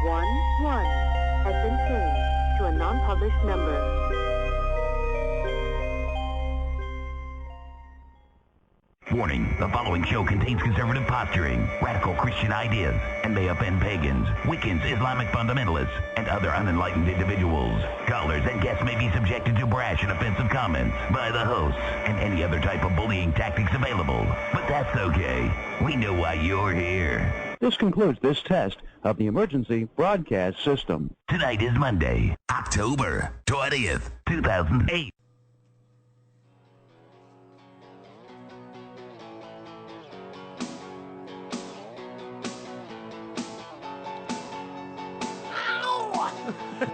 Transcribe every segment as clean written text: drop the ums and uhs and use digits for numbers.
11 has been changed to a non-published number. Warning, the following show contains conservative posturing, radical Christian ideas, and may offend pagans, Wiccans, Islamic fundamentalists, and other unenlightened individuals. Callers and guests may be subjected to brash and offensive comments by the hosts and any other type of bullying tactics available. But that's okay. We know why you're here. This concludes this test of the emergency broadcast system. Tonight is Monday, October 20th, 2008.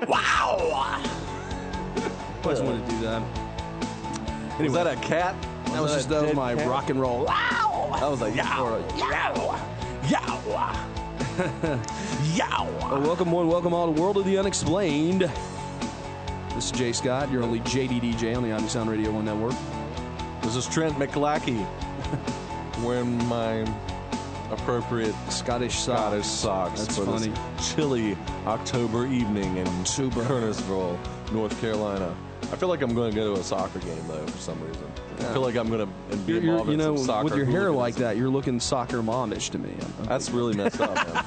Wow! I always wanted to do that. Anyway, was that a cat? That was just my cat? Rock and roll. Wow! That was a yow! Yow! Yow! Yow! Welcome all to World of the Unexplained. This is Jay Scott, your only JDDJ on the Omni Sound Radio 1 network. This is Trent McLackey wearing my appropriate Scottish socks. That's for funny. This chilly October evening in Kernersville, North Carolina. I feel like I'm going to go to a soccer game though for some reason. Yeah. I feel like I'm going to be involved in some soccer. With your hair like that, you're looking soccer momish to me. That's really messed up, man.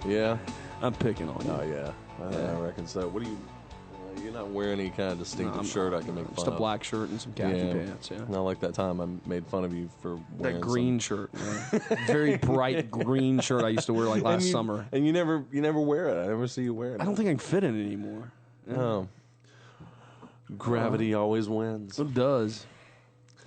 Yeah, I'm picking on you. Oh yeah, I reckon so. What do you? You're not wearing any kind of distinctive shirt I can make fun of. Just a black shirt and some khaki pants, yeah. Not like that time I made fun of you for wearing that green shirt. Very bright green shirt I used to wear like last summer. And you never wear it. I never see you wear it. I don't think I can fit in it anymore. Yeah. Oh. Gravity always wins. It does.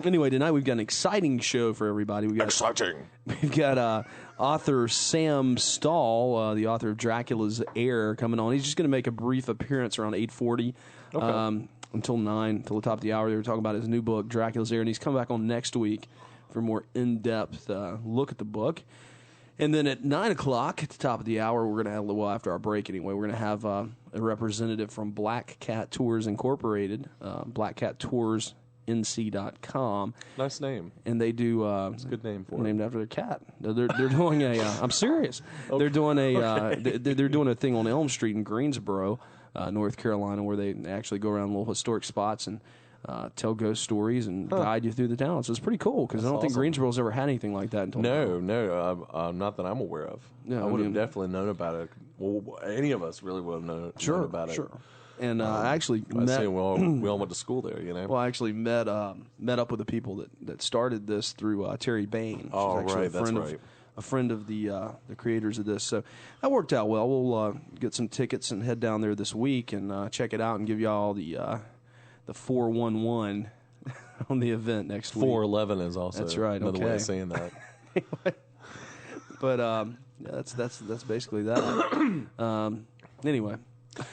Anyway, tonight we've got an exciting show for everybody. Exciting. We've got author Sam Stahl, the author of Dracula's Heir, coming on. He's just going to make a brief appearance around 8:40 until 9, until the top of the hour. They were talking about his new book, Dracula's Heir, and he's coming back on next week for a more in-depth look at the book. And then at 9 o'clock, at the top of the hour, we're going to have, well, after our break anyway, we're going to have a representative from Black Cat Tours Incorporated, Black Cat Tours NC.com. Nice name. And they do it's a good name for named after their cat. They're doing a I'm serious. Okay. They're doing a they're doing a thing on Elm Street in Greensboro, North Carolina, where they actually go around little historic spots and tell ghost stories and guide you through the town. So it's pretty cool because I don't think Greensboro's ever had anything like that until now. No, not that I'm aware of. I would have definitely known about it. Well, any of us really would have known about it. Sure. And I actually met. We all went to school there, you know. Well, I actually met up with the people that started this through Terry Bain. Oh, right, that's right. A friend of the creators of this. So that worked out well. We'll get some tickets and head down there this week and check it out and give y'all the 411 on the event next week. 411 is also another way of saying that. But that's basically that. Anyway, I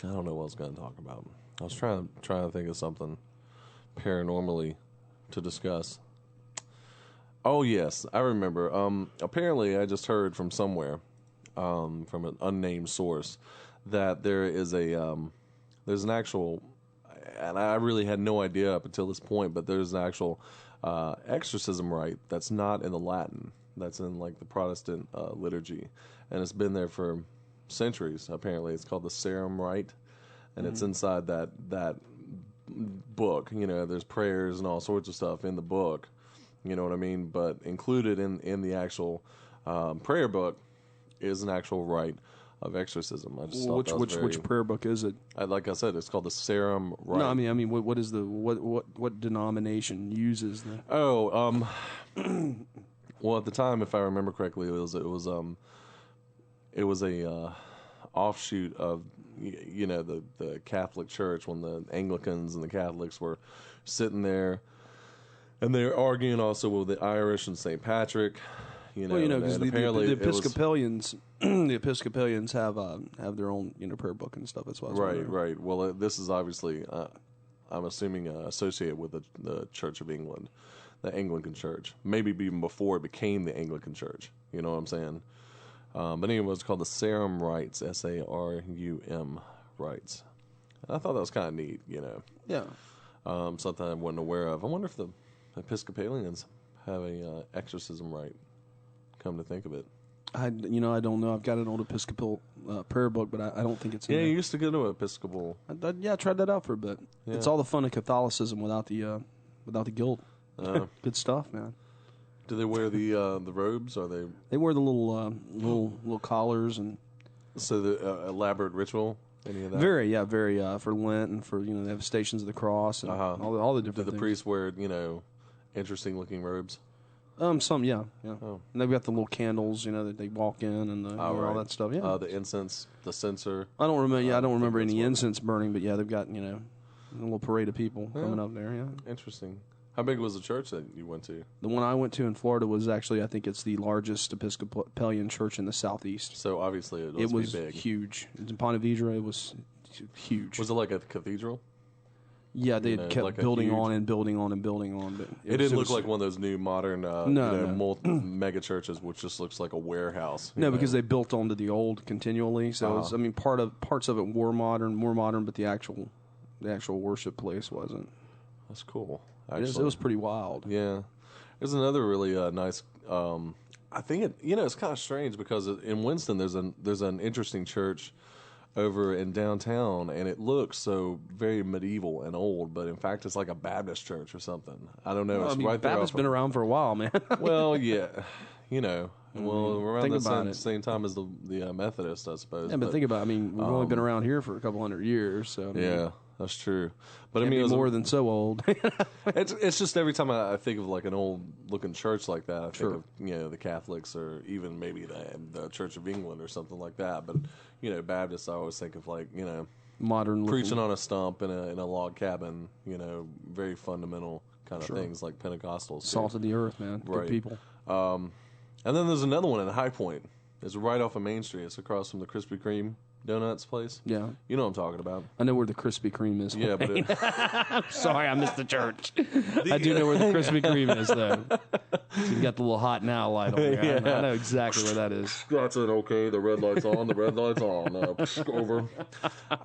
don't know what I was gonna talk about. I was trying to think of something paranormally to discuss. Oh yes, I remember. Apparently, I just heard from somewhere, from an unnamed source, that there is there's an actual, and I really had no idea up until this point, but there's an actual exorcism rite that's not in the Latin, that's in like the Protestant liturgy, and it's been there for centuries. Apparently, it's called the Serum Rite, and it's inside that book. You know, there's prayers and all sorts of stuff in the book. You know what I mean? But included in the actual prayer book is an actual rite of exorcism. I just which prayer book is it? Like I said, it's called the Serum Rite. No, I mean, what is what denomination uses the? Oh, well, at the time, if I remember correctly, it was a offshoot of the Catholic Church when the Anglicans and the Catholics were sitting there, and they're arguing also with the Irish and St. Patrick. Because the Episcopalians, the Episcopalians have their own prayer book and stuff. That's why. Right. Well, this is obviously, I'm assuming, associated with the Church of England, the Anglican Church. Maybe even before it became the Anglican Church. You know what I'm saying? But anyway, it's called the Sarum Rites, Sarum Rites. And I thought that was kind of neat, Yeah. Something I wasn't aware of. I wonder if the Episcopalians have a exorcism rite, come to think of it. I don't know. I've got an old Episcopal prayer book, but I don't think it's in Yeah, there. you used to go to Episcopal. I tried that out for a bit. Yeah. It's all the fun of Catholicism without the guilt. Oh. Good stuff, man. Do they wear the robes? Are they They wear the little collars and so the elaborate ritual? Any of that? very for Lent and for they have Stations of the Cross and all the Do different the things. priests wear interesting looking robes? Some yeah. Oh. And they've got the little candles that they walk in and all that stuff. Yeah. The incense, the censer. I don't remember. I don't remember that's any what- incense burning, but yeah, they've got a little parade of people coming up there. Yeah. Interesting. How big was the church that you went to? The one I went to in Florida was actually, I think it's the largest Episcopalian church in the Southeast. So obviously it It was be big. huge. In Ponte Vedra, it was huge. Was it like a cathedral? Yeah, they had kept like a building huge- on and building on and building on. But It didn't look like one of those new modern No. mega churches, which just looks like a warehouse. No, because they built onto the old continually. So it was, parts of it were more modern, but the actual worship place wasn't. That's cool. It was pretty wild. Yeah. There's another really nice. I think it's kind of strange because in Winston there's an interesting church over in downtown, and it looks so very medieval and old, but in fact it's like a Baptist church or something. I don't know. Well, It's right there. Baptist's been around for a while, man. Well, yeah, around Think the about it. same time as the Methodist, I suppose. Yeah, but think about it. I mean, we've only been around here for a couple hundred years, so I mean, Yeah, that's true. But I can't mean, be it was more than so old. it's just every time I think of like an old looking church like that, I Sure. think of the Catholics or even maybe the Church of England or something like that. But Baptists, I always think of like Modern preaching looking. on a stump in a log cabin. Very fundamental kind of things like Pentecostals. Salt of the earth, man. Right. Good people. And then there's another one in High Point. It's right off of Main Street. It's across from the Krispy Kreme donuts place. Yeah. You know what I'm talking about. I know where the Krispy Kreme is. Yeah, but Sorry, I missed the church. I do know where the Krispy Kreme is, though. So you got the little hot now light on there. Yeah. I know exactly where that is. that's it. Okay, the red light's on. The red light's on. Over.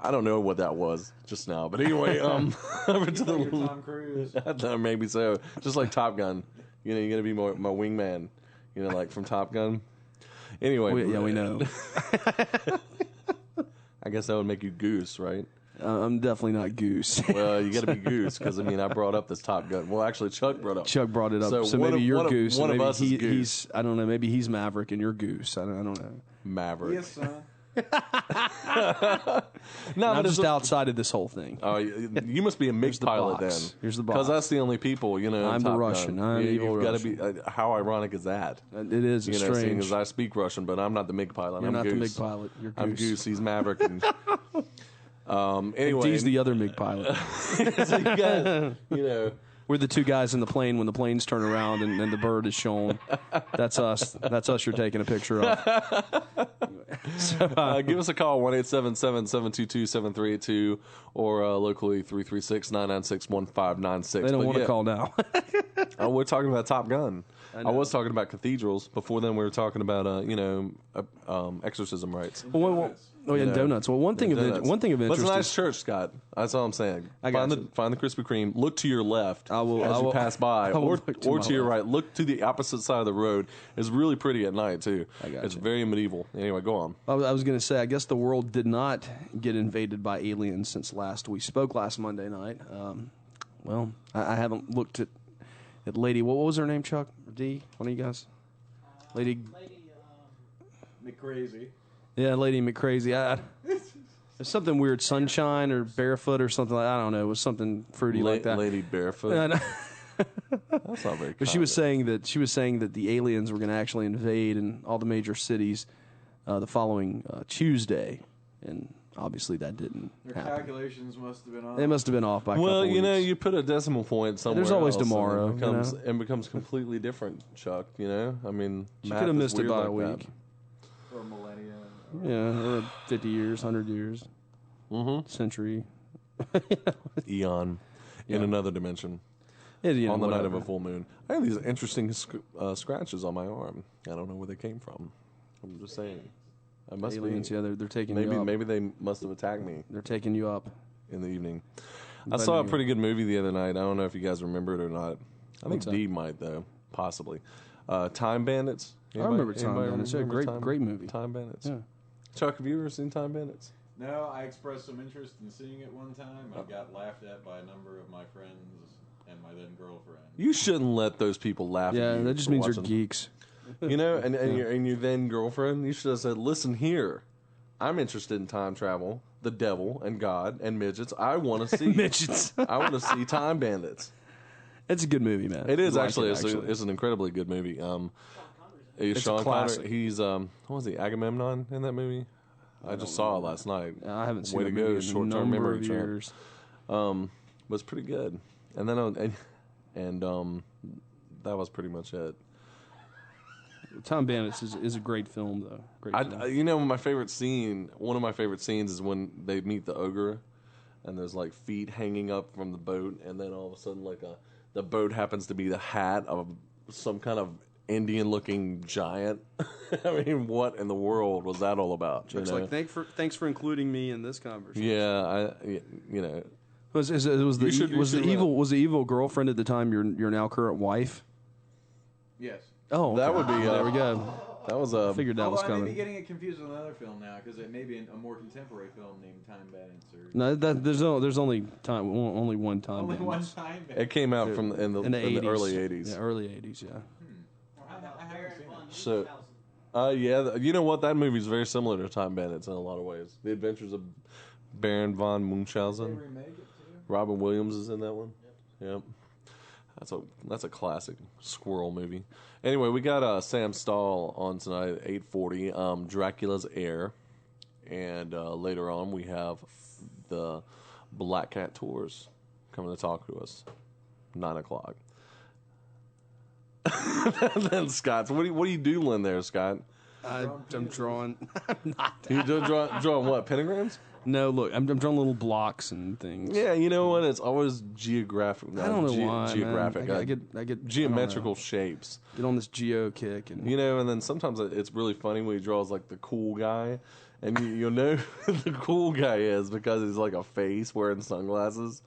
I don't know what that was just now, but anyway, over to the Tom Cruise. maybe so. Just like Top Gun. You're gonna be my wingman. Like from Top Gun. Anyway, We know. I guess that would make you Goose, right? I'm definitely not Goose. Well, you got to be Goose because I brought up this Top Gun. Well, actually, Chuck brought up. Chuck brought it up, so one maybe of- you're one of- Goose. One and of maybe us is Goose. He's I don't know. Maybe he's Maverick and you're Goose. I don't know. Maverick. Yes, son. No, I'm but just it's- outside of this whole thing. Oh, you must be a MiG the pilot box. then. Here's the Because box. that's the only people, in I'm the Top Russian. Gun. I'm evil You've got to Russian. be. How ironic is that? It is Seeing strange. as I speak Russian, but I'm not the MiG pilot. You're I'm not Goose. the MiG pilot. You're Goose. I'm Goose. He's Maverick. And, anyway, D's the other MiG pilot. so you got, We're the two guys in the plane when the planes turn around and the bird is shown. That's us. That's us you're taking a picture of. give us a call, 1-877-722-7382, or locally 336-996-1596. They don't want to call now. We're talking about Top Gun. I was talking about cathedrals. Before then, we were talking about, exorcism rites. And donuts. Well, one thing of Donuts. interest. But it's a nice is- church, Scott. That's all I'm saying. I got you. Find the Krispy Kreme. Look to your left I will- as I you will- pass by, I will or look to my your left. right. Look to the opposite side of the road. It's really pretty at night too. I got It's you. very medieval. Anyway, go on. I was going to say, I guess the world did not get invaded by aliens since we spoke last Monday night. I haven't looked at Lady. What was her name, Chuck? Or D? One of you guys? Lady. McCrazy. Yeah, Lady McCrazy. There's something weird, Sunshine or Barefoot or something like I don't know. It was something fruity like that. Lady Barefoot. I know. That's not very. But she was saying that the aliens were going to actually invade in all the major cities the following Tuesday, and obviously that didn't Their happen. calculations must have been off. They must have been off by a Well, couple weeks. you put a decimal point somewhere. There's always else, and tomorrow, It becomes completely different, Chuck. She math could have is missed it weird by like a that. week. For a millennia. Yeah, or 50 years, 100 years, century. Eon in another dimension. On On the night of a full moon. I have these interesting scratches on my arm. I don't know where they came from. I'm just saying. I must Aliens, be. yeah, they're taking you up. Maybe they must have attacked me They're taking you up. in the evening. I Glad saw a you- pretty good movie the other night. I don't know if you guys remember it or not. I think What's that? D might, though. Possibly. Time Bandits. I remember Time Bandits. Yeah, great movie. Time Bandits. Yeah. Chuck, have you ever seen Time Bandits? No, I expressed some interest in seeing it one time. I got laughed at by a number of my friends and my then girlfriend. You shouldn't let those people laugh at Yeah, you that just for means you're watching. geeks. You know, and your then girlfriend, you should have said, listen here, I'm interested in time travel, the devil, and God, and midgets. I want to see Midgets. I want to see Time Bandits. It's a good movie, man. It is I like actually. it, It's an incredibly good movie. It's Sean a classic. Connery. He's what was he? Agamemnon in that movie? I just saw it last night. I haven't seen Way the to movie go, in a short-term number memory of trap. years. Was pretty good. And then that was pretty much it. Time Bandits is a great film, though. Great film. You know, my favorite scene. One of my favorite scenes is when they meet the ogre, and there's like feet hanging up from the boat, and then all of a sudden, the boat happens to be the hat of some kind of Indian-looking giant. I mean, what in the world was that all about? Chuck's like, thanks for including me in this conversation. Yeah, you know. Was the evil girlfriend at the time your now current wife? Yes. Oh, That okay. would be, there we go. That was a. Figured that was Although I may be coming. getting it confused with another film now, because it may be a more contemporary film named Time Bandits. Or No, there's only one Time only one Bandits. Time It Bandits. came out in the 80s. early 80s. Yeah, early 80s, yeah. I haven't seen it. So, yeah, you know what? That movie's very similar to Time Bandits in a lot of ways. The Adventures of Baron von They Munchausen. remake it too. Robin Williams is in that one. Yep. That's a classic squirrel movie. Anyway, we got Sam Stahl on tonight at 8:40. Dracula's Heir, and later on we have the Black Cat Tours coming to talk to us. 9:00. Then Scott, what are you doing there, Scott? I'm drawing. You drawing what? Pentagrams? No, look, I'm drawing little blocks and things. Yeah, you know what? It's always geographic. I don't know why. Geographic. Man. I get geometrical shapes. Get on this geo kick and You know, and then sometimes it's really funny when he draws like the cool guy, and you'll know who the cool guy is because he's like a face wearing sunglasses.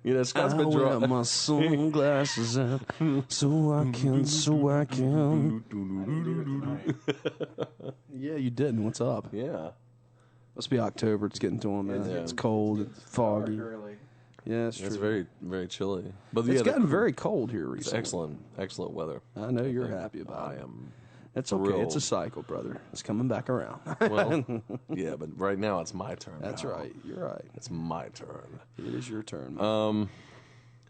You know, Scott's been wear drawing. my sunglasses up so I can. Yeah, you didn't. What's up? Yeah. Must be October. It's getting to him, man. Yeah. It's cold. It's foggy. Early. Yeah, it's true. It's very, very chilly. But It's yeah, gotten very cold here it's recently. excellent weather. I know you're happy about I it. am. It's okay. thrilled. It's a cycle, brother. It's coming back around. Well, yeah, but right now it's my turn. That's now. right. You're right. It's my turn. It is your turn. Man.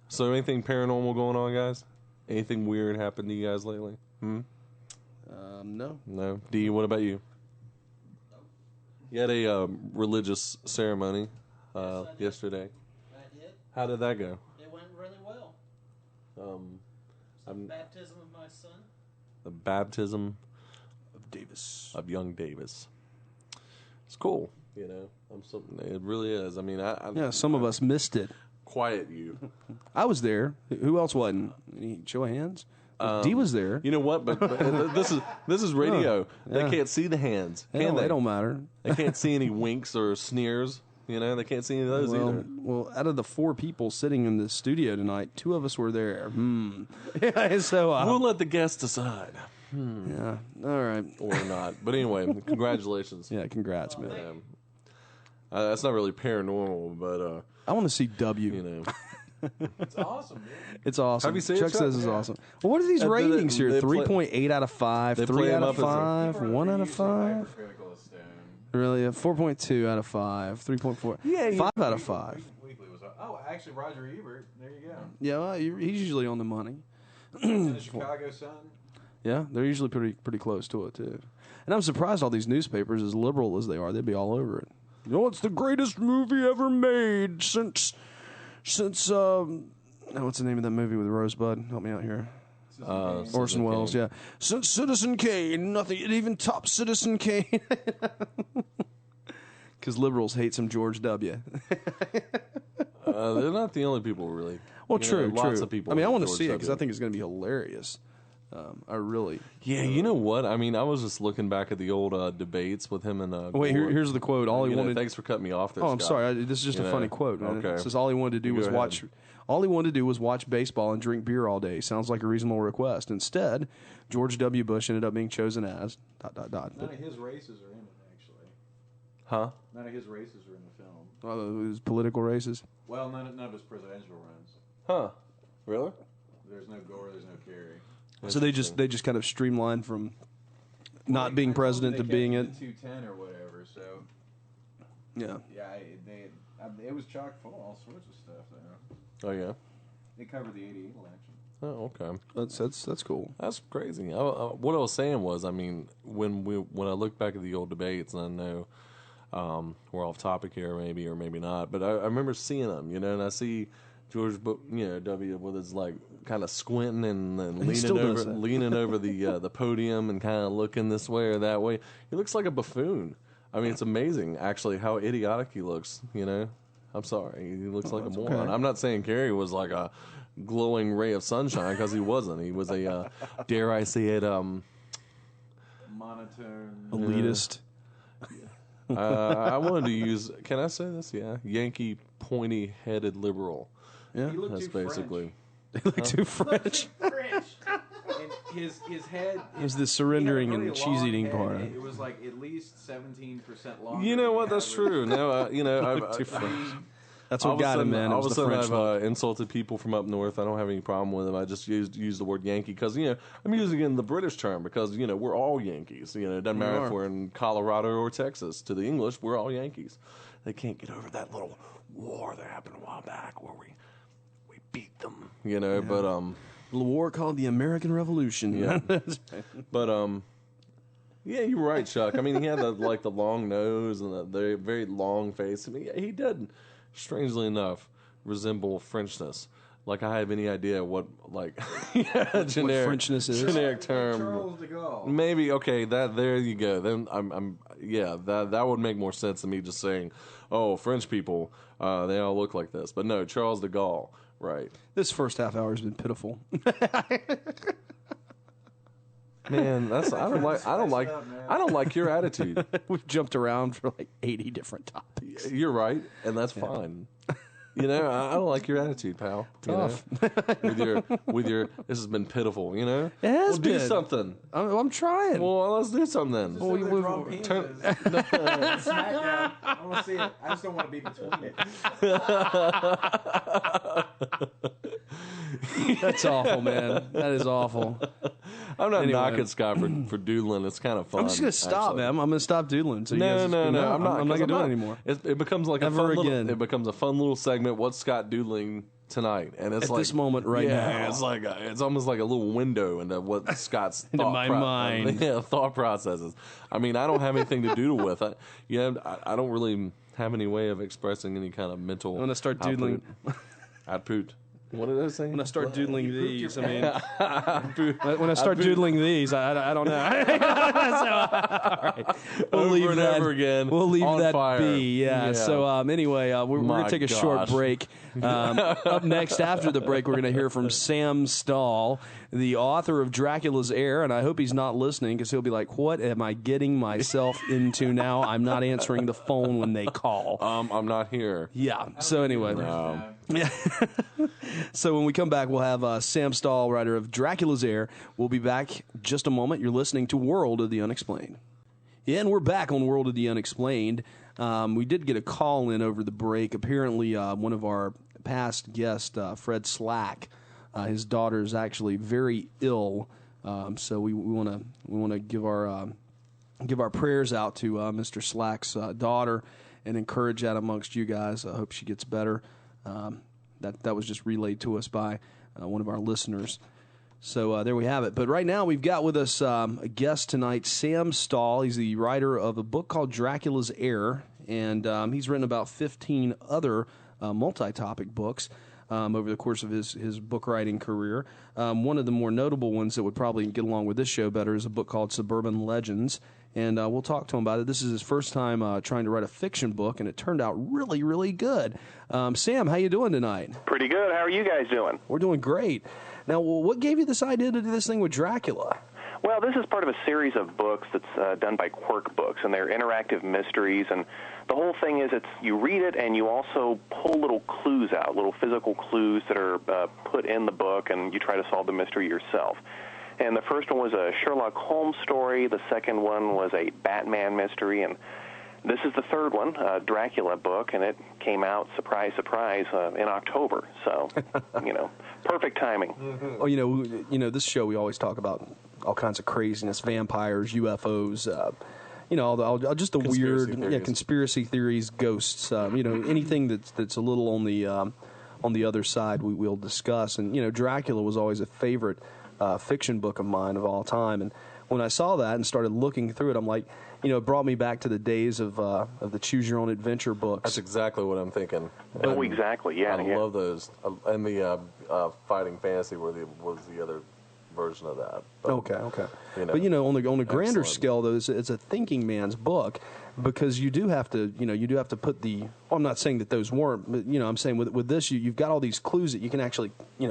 So anything paranormal going on, guys? Anything weird happened to you guys lately? No. No. D, what about you? You had a religious ceremony yesterday. I did. How did that go? It went really well. I'm- Baptism of my son. The baptism Davis. of young Davis. It's cool, you know. It really is. I mean, Yeah, some of us missed it. quiet you. I was there. Who else wasn't? Any show of hands? D was there. You know what? But this is radio. Yeah. They can't see the hands, They can don't, they? they don't matter. They can't see any winks or sneers. You know, they can't see any of those either. Well, out of the 4 people sitting in the studio tonight, 2 of us were there. Yeah, so We'll let the guests decide, yeah. All right. or not. But anyway, congratulations. Yeah, congrats, man. That's not really paranormal, but I want to see W. you know, It's awesome, dude. It's awesome. Have you seen it, Chuck Chuck? says it's awesome. Well, what are these They- ratings here? they play- 3.8 out of 5, they 3 play out them of up as a- 5, 1 out of 5. Hypercritical of Stone. Really, a 4.2 out of 5, 3.4, Yeah, 5 out of 5. Weekly was. Oh, actually, Roger Ebert. There you go. Yeah, well, he's usually on the money. And the Chicago Sun. Yeah, they're usually pretty close to it too. And I'm surprised all these newspapers, as liberal as they are, they'd be all over it. You know, it's the greatest movie ever made since what's the name of that movie with Rosebud? Help me out here. Orson Welles, yeah. Since Citizen Kane, nothing it even tops Citizen Kane. Because liberals hate some George W. they're not the only people really. Well, You true, know, lots true. of people I mean, I like want to George see it because I W. think it's going to be hilarious. I really. Yeah, you know what? I mean, I was just looking back at the old debates with him and. Wait, Gore. here's the quote. All he wanted. Thanks for cutting me off there. Oh, I'm Scott. sorry. This is just a funny quote. Man. Okay. It says all he wanted to do was watch. All he wanted to do was watch baseball and drink beer all day. Sounds like a reasonable request. Instead, George W. Bush ended up being chosen as ... None of his races are in it, actually. Huh? None of his races are in the film. His political races. Well, none of his presidential runs. Huh? Really? There's no Gore, there's no Kerry. So they just kind of streamlined from not being president to being it. 210 or whatever. So Yeah. it was chock full of all sorts of stuff there. Oh yeah. They covered the '88 election. Oh okay. That's cool. That's crazy. What I was saying was, I mean, when I look back at the old debates, and I know we're off topic here, maybe or maybe not, but I remember seeing them, and I see George, W. with his like kind of squinting and leaning over the podium and kind of looking this way or that way. He looks like a buffoon. I mean, it's amazing actually how idiotic he looks. I'm sorry, he looks like a moron. Okay. I'm not saying Kerry was like a glowing ray of sunshine because he wasn't. He was a dare I say it monotone elitist. I wanted to use. Can I say this? Yeah, Yankee pointy-headed liberal. Yeah, He looked That's too basically. they look too French. French. And his head. It was the surrendering he had a and very cheese long eating head. part. It was like at least 17% longer. You know than what? the That's average. true. No, Too French. That's all what of a got him, sudden- man. It All was of a the sudden, French. I've insulted people from up north. I don't have any problem with them. I just used the word Yankee because I'm using it in the British term because we're all Yankees. It doesn't matter if we're in Colorado or Texas. To the English, we're all Yankees. They can't get over that little war that happened a while back where we beat them. But The war called the American Revolution. Yeah. But yeah, you're right, Chuck. I mean, he had the long nose and the very long face. I mean, he did, strangely enough, resemble Frenchness. Like I have any idea what generic Frenchness is. generic term. Charles de Gaulle. Maybe there you go. Then that would make more sense than me just saying, oh, French people, they all look like this. But no, Charles de Gaulle, right? This first half hour has been pitiful. Man, I don't like your attitude. We've jumped around for like 80 different topics. You're right, and that's fine. I don't like your attitude, pal. Tough. With your this has been pitiful. It has do been. something. I'm trying. Well, let's do something then. Just over there drawing penises. Smackdown. I want to see it. I just don't want to be between it. That's awful, man. That is awful. I'm not Anyway. knocking Scott for doodling. It's kind of fun. I'm just gonna stop, actually. man. I'm gonna stop doodling. So you guys No. just, I'm not gonna do it anymore. It becomes like Ever again. It becomes a fun little segment. What's Scott doodling tonight? And it's At like this moment right now. it's like it's almost like a little window into what Scott's Into my mind. thought processes. I mean, I don't have anything to doodle with. I don't really have any way of expressing any kind of mental. I'm gonna start doodling. Output. What did I say? When I start doodling these, I mean, Output. when I start doodling these, I don't know. So, all right. Over and over again, We'll leave on that fire. be. Yeah. Yeah. So anyway, we're My gonna take a short gosh. break. Up next, after the break, we're gonna hear from Sam Stahl, the author of Dracula's Heir, and I hope he's not listening because he'll be like, "What am I getting myself into now? I'm not answering the phone when they call." I'm not here. Yeah. So anyway. No. Yeah. So when we come back, we'll have Sam Stahl, writer of Dracula's Heir. We'll be back just a moment. You're listening to World of the Unexplained. Yeah, and we're back on World of the Unexplained. We did get a call in over the break. Apparently, one of our past guests, Fred Slack, his daughter is actually very ill. So we want to give our prayers out to Mr. Slack's daughter and encourage that amongst you guys. I hope she gets better. That was just relayed to us by one of our listeners. So there we have it. But right now we've got with us a guest tonight, Sam Stahl. He's the writer of a book called Dracula's Heir, and he's written about 15 other multi-topic books over the course of his book writing career. One of the more notable ones that would probably get along with this show better is a book called Suburban Legends. And we'll talk to him about it. This is his first time trying to write a fiction book, and it turned out really, really good. Sam, how you doing tonight? Pretty good. How are you guys doing? We're doing great. Now, what gave you this idea to do this thing with Dracula? Well, this is part of a series of books that's done by Quirk Books, and they're interactive mysteries. And the whole thing is, you read it, and you also pull little clues out, little physical clues that are put in the book, and you try to solve the mystery yourself. And the first one was a Sherlock Holmes story. The second one was a Batman mystery, and this is the third one, a Dracula book, and it came out, surprise, surprise, in October. So, perfect timing. Mm-hmm. Oh, this show we always talk about all kinds of craziness, vampires, UFOs, just the weird conspiracy theories, ghosts, anything that's a little on the other side we'll discuss. And Dracula was always a favorite fiction book of mine of all time. And when I saw that and started looking through it, I'm like, it brought me back to the days of the Choose Your Own Adventure books. That's exactly what I'm thinking. Oh, exactly. Yeah, I love those. And the Fighting Fantasy was the other version of that. But, okay. But on the grander scale, though, it's a thinking man's book, because you do have to put the. Well, I'm not saying that those weren't, but I'm saying with this, you've got all these clues that you can actually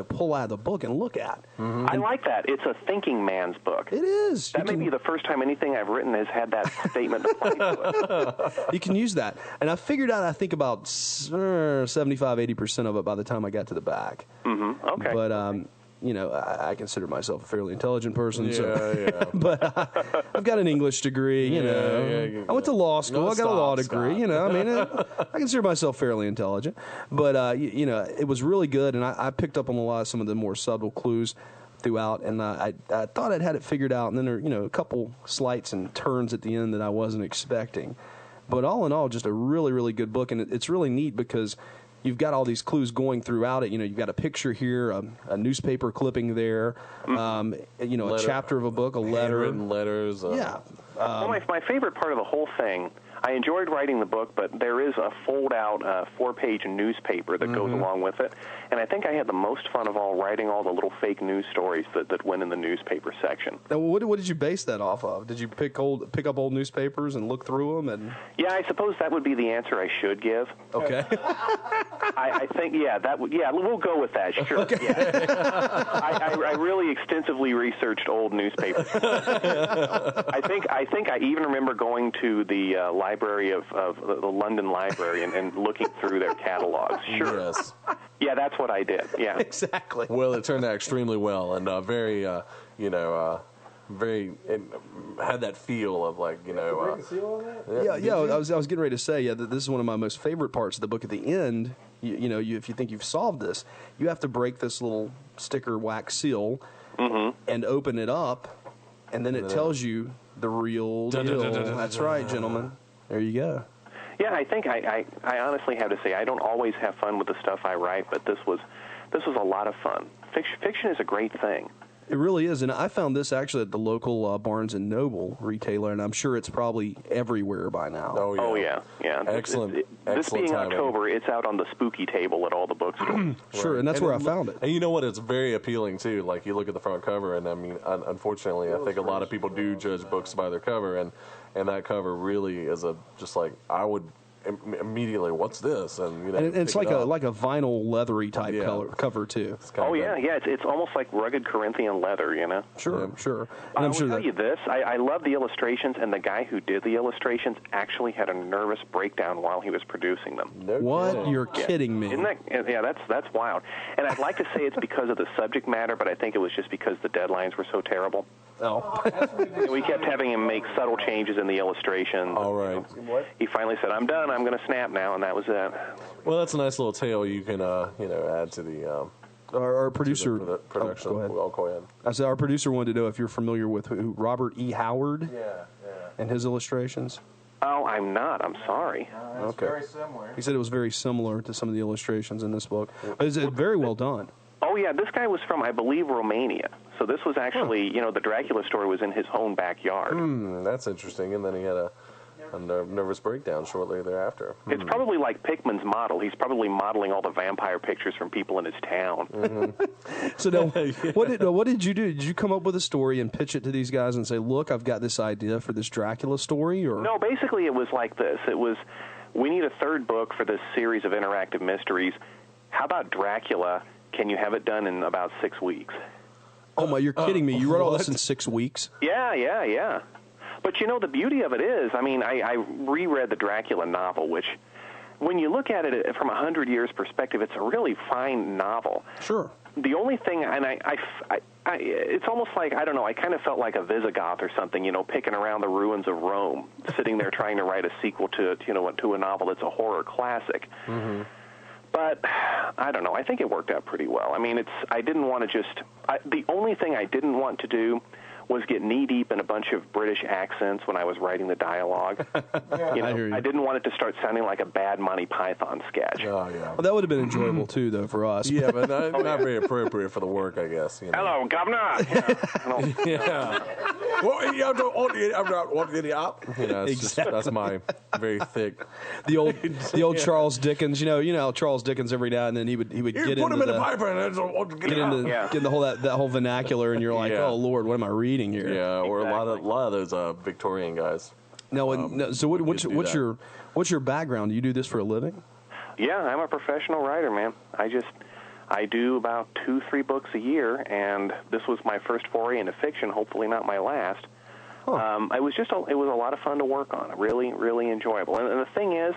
pull out of the book and look at. Mm-hmm. I like that. It's a thinking man's book. It is. That may be the first time anything I've written has had that statement applied to it. You can use that, and I figured out I think about 75-80% of it by the time I got to the back. Mm-hmm. Okay. But I consider myself a fairly intelligent person. Yeah. But I've got an English degree, I went to law school. I got a law degree, I consider myself fairly intelligent. But, it was really good, and I picked up on some of the more subtle clues throughout, and I thought I'd had it figured out, and then there a couple slights and turns at the end that I wasn't expecting. But all in all, just a really, really good book, and it's really neat because you've got all these clues going throughout it. You've got a picture here, a newspaper clipping there, a chapter of a book, a letter. Handwritten letters. Well, my favorite part of the whole thing, I enjoyed writing the book, but there is a fold-out 4-page newspaper that goes along with it. And I think I had the most fun of all writing all the little fake news stories that went in the newspaper section. Now, what did you base that off of? Did you pick up old newspapers and look through them? And yeah, I suppose that would be the answer I should give. Okay. I think, we'll go with that. Sure. Okay. Yeah. I really extensively researched old newspapers. I think I even remember going to the library of the London Library and looking through their catalogs. Sure. Yes. Yeah, that's what I did. Yeah. Exactly. Well, it turned out extremely well, and very, very. It had that feel of like, Yeah. I was getting ready to say, that this is one of my most favorite parts of the book. At the end, if you think you've solved this, you have to break this little sticker wax seal and open it up, and then it tells you the real deal. That's right, gentlemen. There you go. Yeah, I think I honestly have to say I don't always have fun with the stuff I write, but this was a lot of fun. Fiction is a great thing. It really is, and I found this actually at the local Barnes & Noble retailer, and I'm sure it's probably everywhere by now. Oh, yeah. Excellent. This being timing. October, it's out on the spooky table at all the bookstores. Sure, and that's where I found it. And you know what? It's very appealing, too. Like, you look at the front cover, and I mean, unfortunately, I think a lot of people do judge books by their cover, and that cover really is I would immediately, what's this? And it's like a vinyl leathery type cover too. It's almost like rugged Corinthian leather, Sure. And I will tell you this: I love the illustrations, and the guy who did the illustrations actually had a nervous breakdown while he was producing them. No what? kidding. You're kidding me? Isn't that, that's wild. And I'd like to say it's because of the subject matter, but I think it was just because the deadlines were so terrible. Oh. We kept having him make subtle changes in the illustrations. All right. He finally said, "I'm done. I'm going to snap now," and that was it. Well, that's a nice little tale you can add to the our producer to the production. go ahead. Well, go ahead. I said our producer wanted to know if you're familiar with Robert E. Howard. Yeah. And his illustrations. Oh, I'm not. I'm sorry. It's very similar. He said it was very similar to some of the illustrations in this book. It's very well done. Oh, yeah, this guy was from, I believe, Romania. So this was actually, the Dracula story was in his own backyard. That's interesting. And then he had a nervous breakdown shortly thereafter. It's probably like Pickman's model. He's probably modeling all the vampire pictures from people in his town. So now, what did you do? Did you come up with a story and pitch it to these guys and say, look, I've got this idea for this Dracula story? Or No, basically it was like this. It was, we need a third book for this series of interactive mysteries. How about Dracula can you have it done in about 6 weeks? Oh my, you're kidding me. You wrote all this in 6 weeks? Yeah. But you know, the beauty of it is, I mean, I reread the Dracula novel, which, when you look at it from 100 years perspective, it's a really fine novel. Sure. The only thing, and it's almost like, I don't know, I kind of felt like a Visigoth or something, you know, picking around the ruins of Rome, sitting there trying to write a sequel to a novel that's a horror classic. Mm-hmm. But I don't know, I think it worked out pretty well. I mean, I didn't want to the only thing I didn't want to do was get knee-deep in a bunch of British accents when I was writing the dialogue. I didn't want it to start sounding like a bad Monty Python sketch. Oh, yeah. Well, that would have been enjoyable, too, though, for us. Yeah, but not very appropriate for the work, I guess. You know. Hello, Governor! Yeah. Well, you don't want to get up. You know, Exactly. That's my very thick. The old Charles Dickens. You know Charles Dickens, every now and then he would get put into him in the piper and I don't want to get up. get the whole that whole vernacular, and you're like, oh Lord, what am I reading here? Yeah, or a lot of those Victorian guys. No, so what's your background? Do you do this for a living? Yeah, I'm a professional writer, man. I do about 2-3 books a year, and this was my first foray into fiction. Hopefully, not my last. Huh. It was a lot of fun to work on. Really, really enjoyable. And the thing is,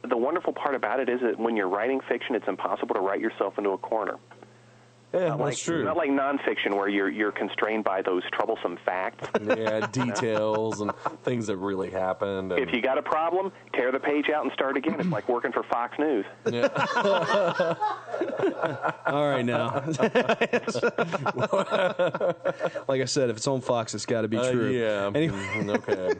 the wonderful part about it is that when you're writing fiction, it's impossible to write yourself into a corner. Yeah, that's true. Not like nonfiction where you're constrained by those troublesome facts. Yeah, details and things that really happened. And If you got a problem, tear the page out and start again. It's like working for Fox News. Yeah. All right, now. Like I said, if it's on Fox, it's got to be true. Yeah. Anyway. Okay.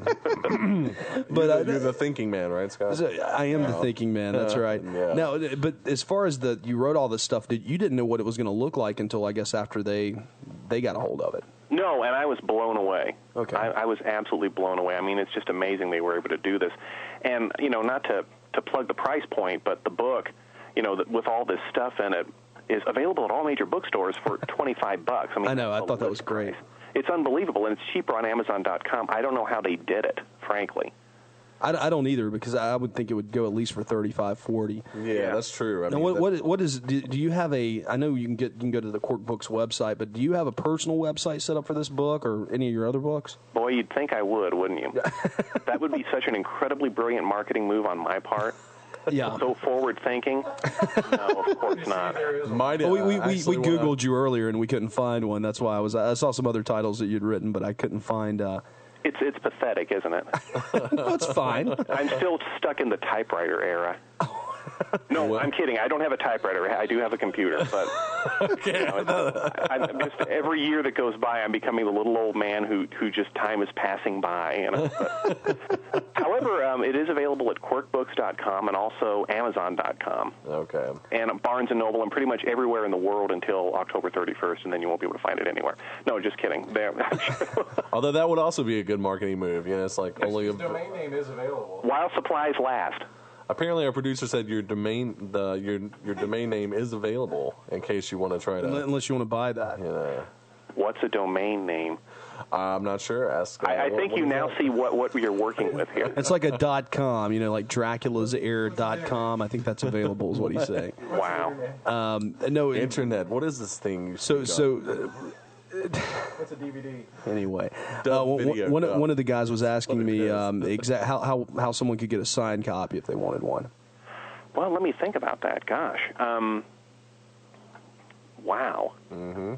But you're the thinking man, right, Scott? I am the thinking man. That's right. Yeah. Now, but as far as you wrote all this stuff, you didn't know what it was going to look like until, I guess, after they got a hold of it. No, and I was blown away. Okay. I was absolutely blown away. I mean, it's just amazing they were able to do this. And, not to plug the price point, but the book, with all this stuff in it, is available at all major bookstores for $25. I know. I thought that was great. It's unbelievable, and it's cheaper on Amazon.com. I don't know how they did it, frankly. I don't either, because I would think it would go at least for $35, $40. Yeah, that's true. Now, what is? Do you have a? I know you can go to the Cork Books website, but do you have a personal website set up for this book or any of your other books? Boy, you'd think I would, wouldn't you? That would be such an incredibly brilliant marketing move on my part. Yeah. So forward thinking? No, of course not. We Googled you earlier and we couldn't find one. That's why I saw some other titles that you'd written, but I couldn't find. It's pathetic, isn't it? That's fine. I'm still stuck in the typewriter era. No, I'm kidding. I don't have a typewriter. I do have a computer, but okay. I'm just every year that goes by, I'm becoming the little old man who just time is passing by. But, however, it is available at QuirkBooks.com and also Amazon.com. Okay. And Barnes & Noble and pretty much everywhere in the world until October 31st, and then you won't be able to find it anywhere. No, just kidding. Although that would also be a good marketing move. It's like only the domain name is available. While supplies last. Apparently, our producer said your domain name is available in case you want to try to. Unless you want to buy that. Yeah. What's a domain name? I'm not sure. Ask. I think you now see what you're working with here. It's like a .com, like Dracula's Heir.com. I think that's available, is what he's saying. Wow. No Internet. What is this thing? It's a DVD. Anyway, one of the guys was asking me how someone could get a signed copy if they wanted one. Well, let me think about that. Gosh. Wow. Mm-hmm.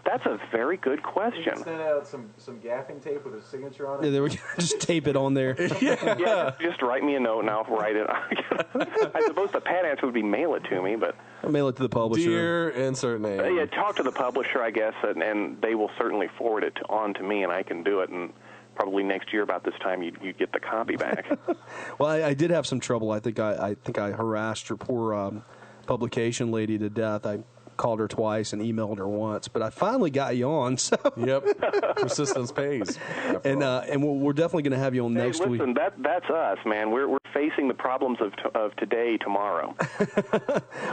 That's a very good question. Send out some gaffing tape with a signature on it. Yeah, there we go. Just tape it on there. Yeah, just write me a note and I'll write it. I suppose the pat answer would be mail it to me, but I'll mail it to the publisher. Dear insert name. Yeah, talk to the publisher, I guess, and they will certainly forward it on to me, and I can do it. And probably next year about this time, you'd get the copy back. Well, I did have some trouble. I think I harassed your poor publication lady to death. I called her twice and emailed her once, but I finally got you on. So Yep, persistence pays. And we're definitely going to have you on next week. Listen, that's us, man. We're facing the problems of today, tomorrow.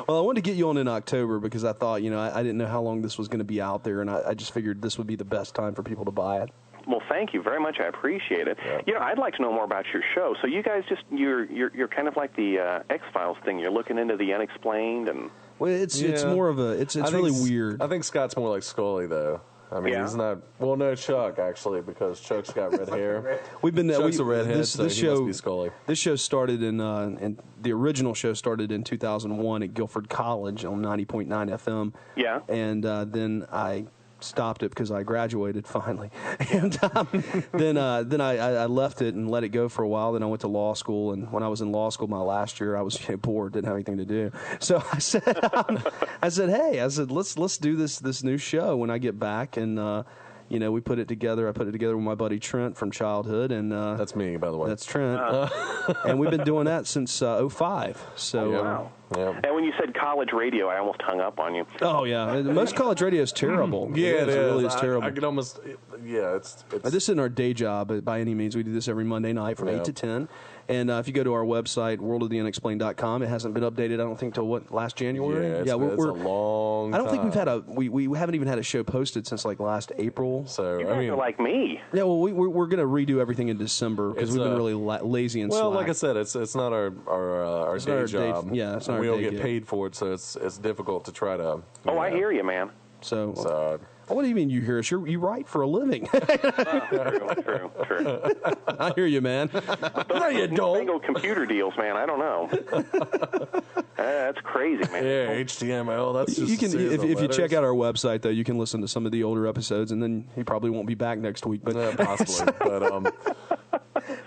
Well, I wanted to get you on in October because I thought, I didn't know how long this was going to be out there, and I just figured this would be the best time for people to buy it. Well, thank you very much. I appreciate it. Yep. You know, I'd like to know more about your show. So you guys you're kind of like the X-Files thing. You're looking into the unexplained and. Well, it's more of a it's really weird. I think Scott's more like Scully though. I mean, he's not. Well, no, Chuck actually, because Chuck's got red hair. We've been Chuck's a redhead, this so he show. must be Scully. This show started and the original show started in 2001 at Guilford College on 90.9 FM. Yeah. And then I stopped it because I graduated finally, and then I left it and let it go for a while. Then I went to law school, and when I was in law school my last year, I was bored, didn't have anything to do. So I said, hey, let's do this new show when I get back, and we put it together. I put it together with my buddy Trent from childhood, and that's me, by the way. That's Trent, and we've been doing that since 2005. So. Wow. Yeah. And when you said college radio, I almost hung up on you. Oh yeah, most college radio is terrible. Yeah, it really is terrible. I could almost. Yeah, it's. This isn't our day job by any means. We do this every Monday night from 8 to 10. And if you go to our website, worldoftheunexplained.com, it hasn't been updated, I don't think, till last January? Yeah, it's a long time. I don't think we've had we haven't even had a show posted since last April. So, you guys are like me. Yeah, well, we're going to redo everything in December because we've been really lazy and slack. Well, like I said, it's not our day job. It's not our we day don't get gig. Paid for it, so it's difficult to try to. I hear you, man. So what do you mean you hear us? You write for a living. True. I hear you, man. No, you don't. Single computer deals, man. I don't know. That's crazy, man. Yeah, HTML. That's just. You can if you check out our website though, you can listen to some of the older episodes, and then he probably won't be back next week. But possibly.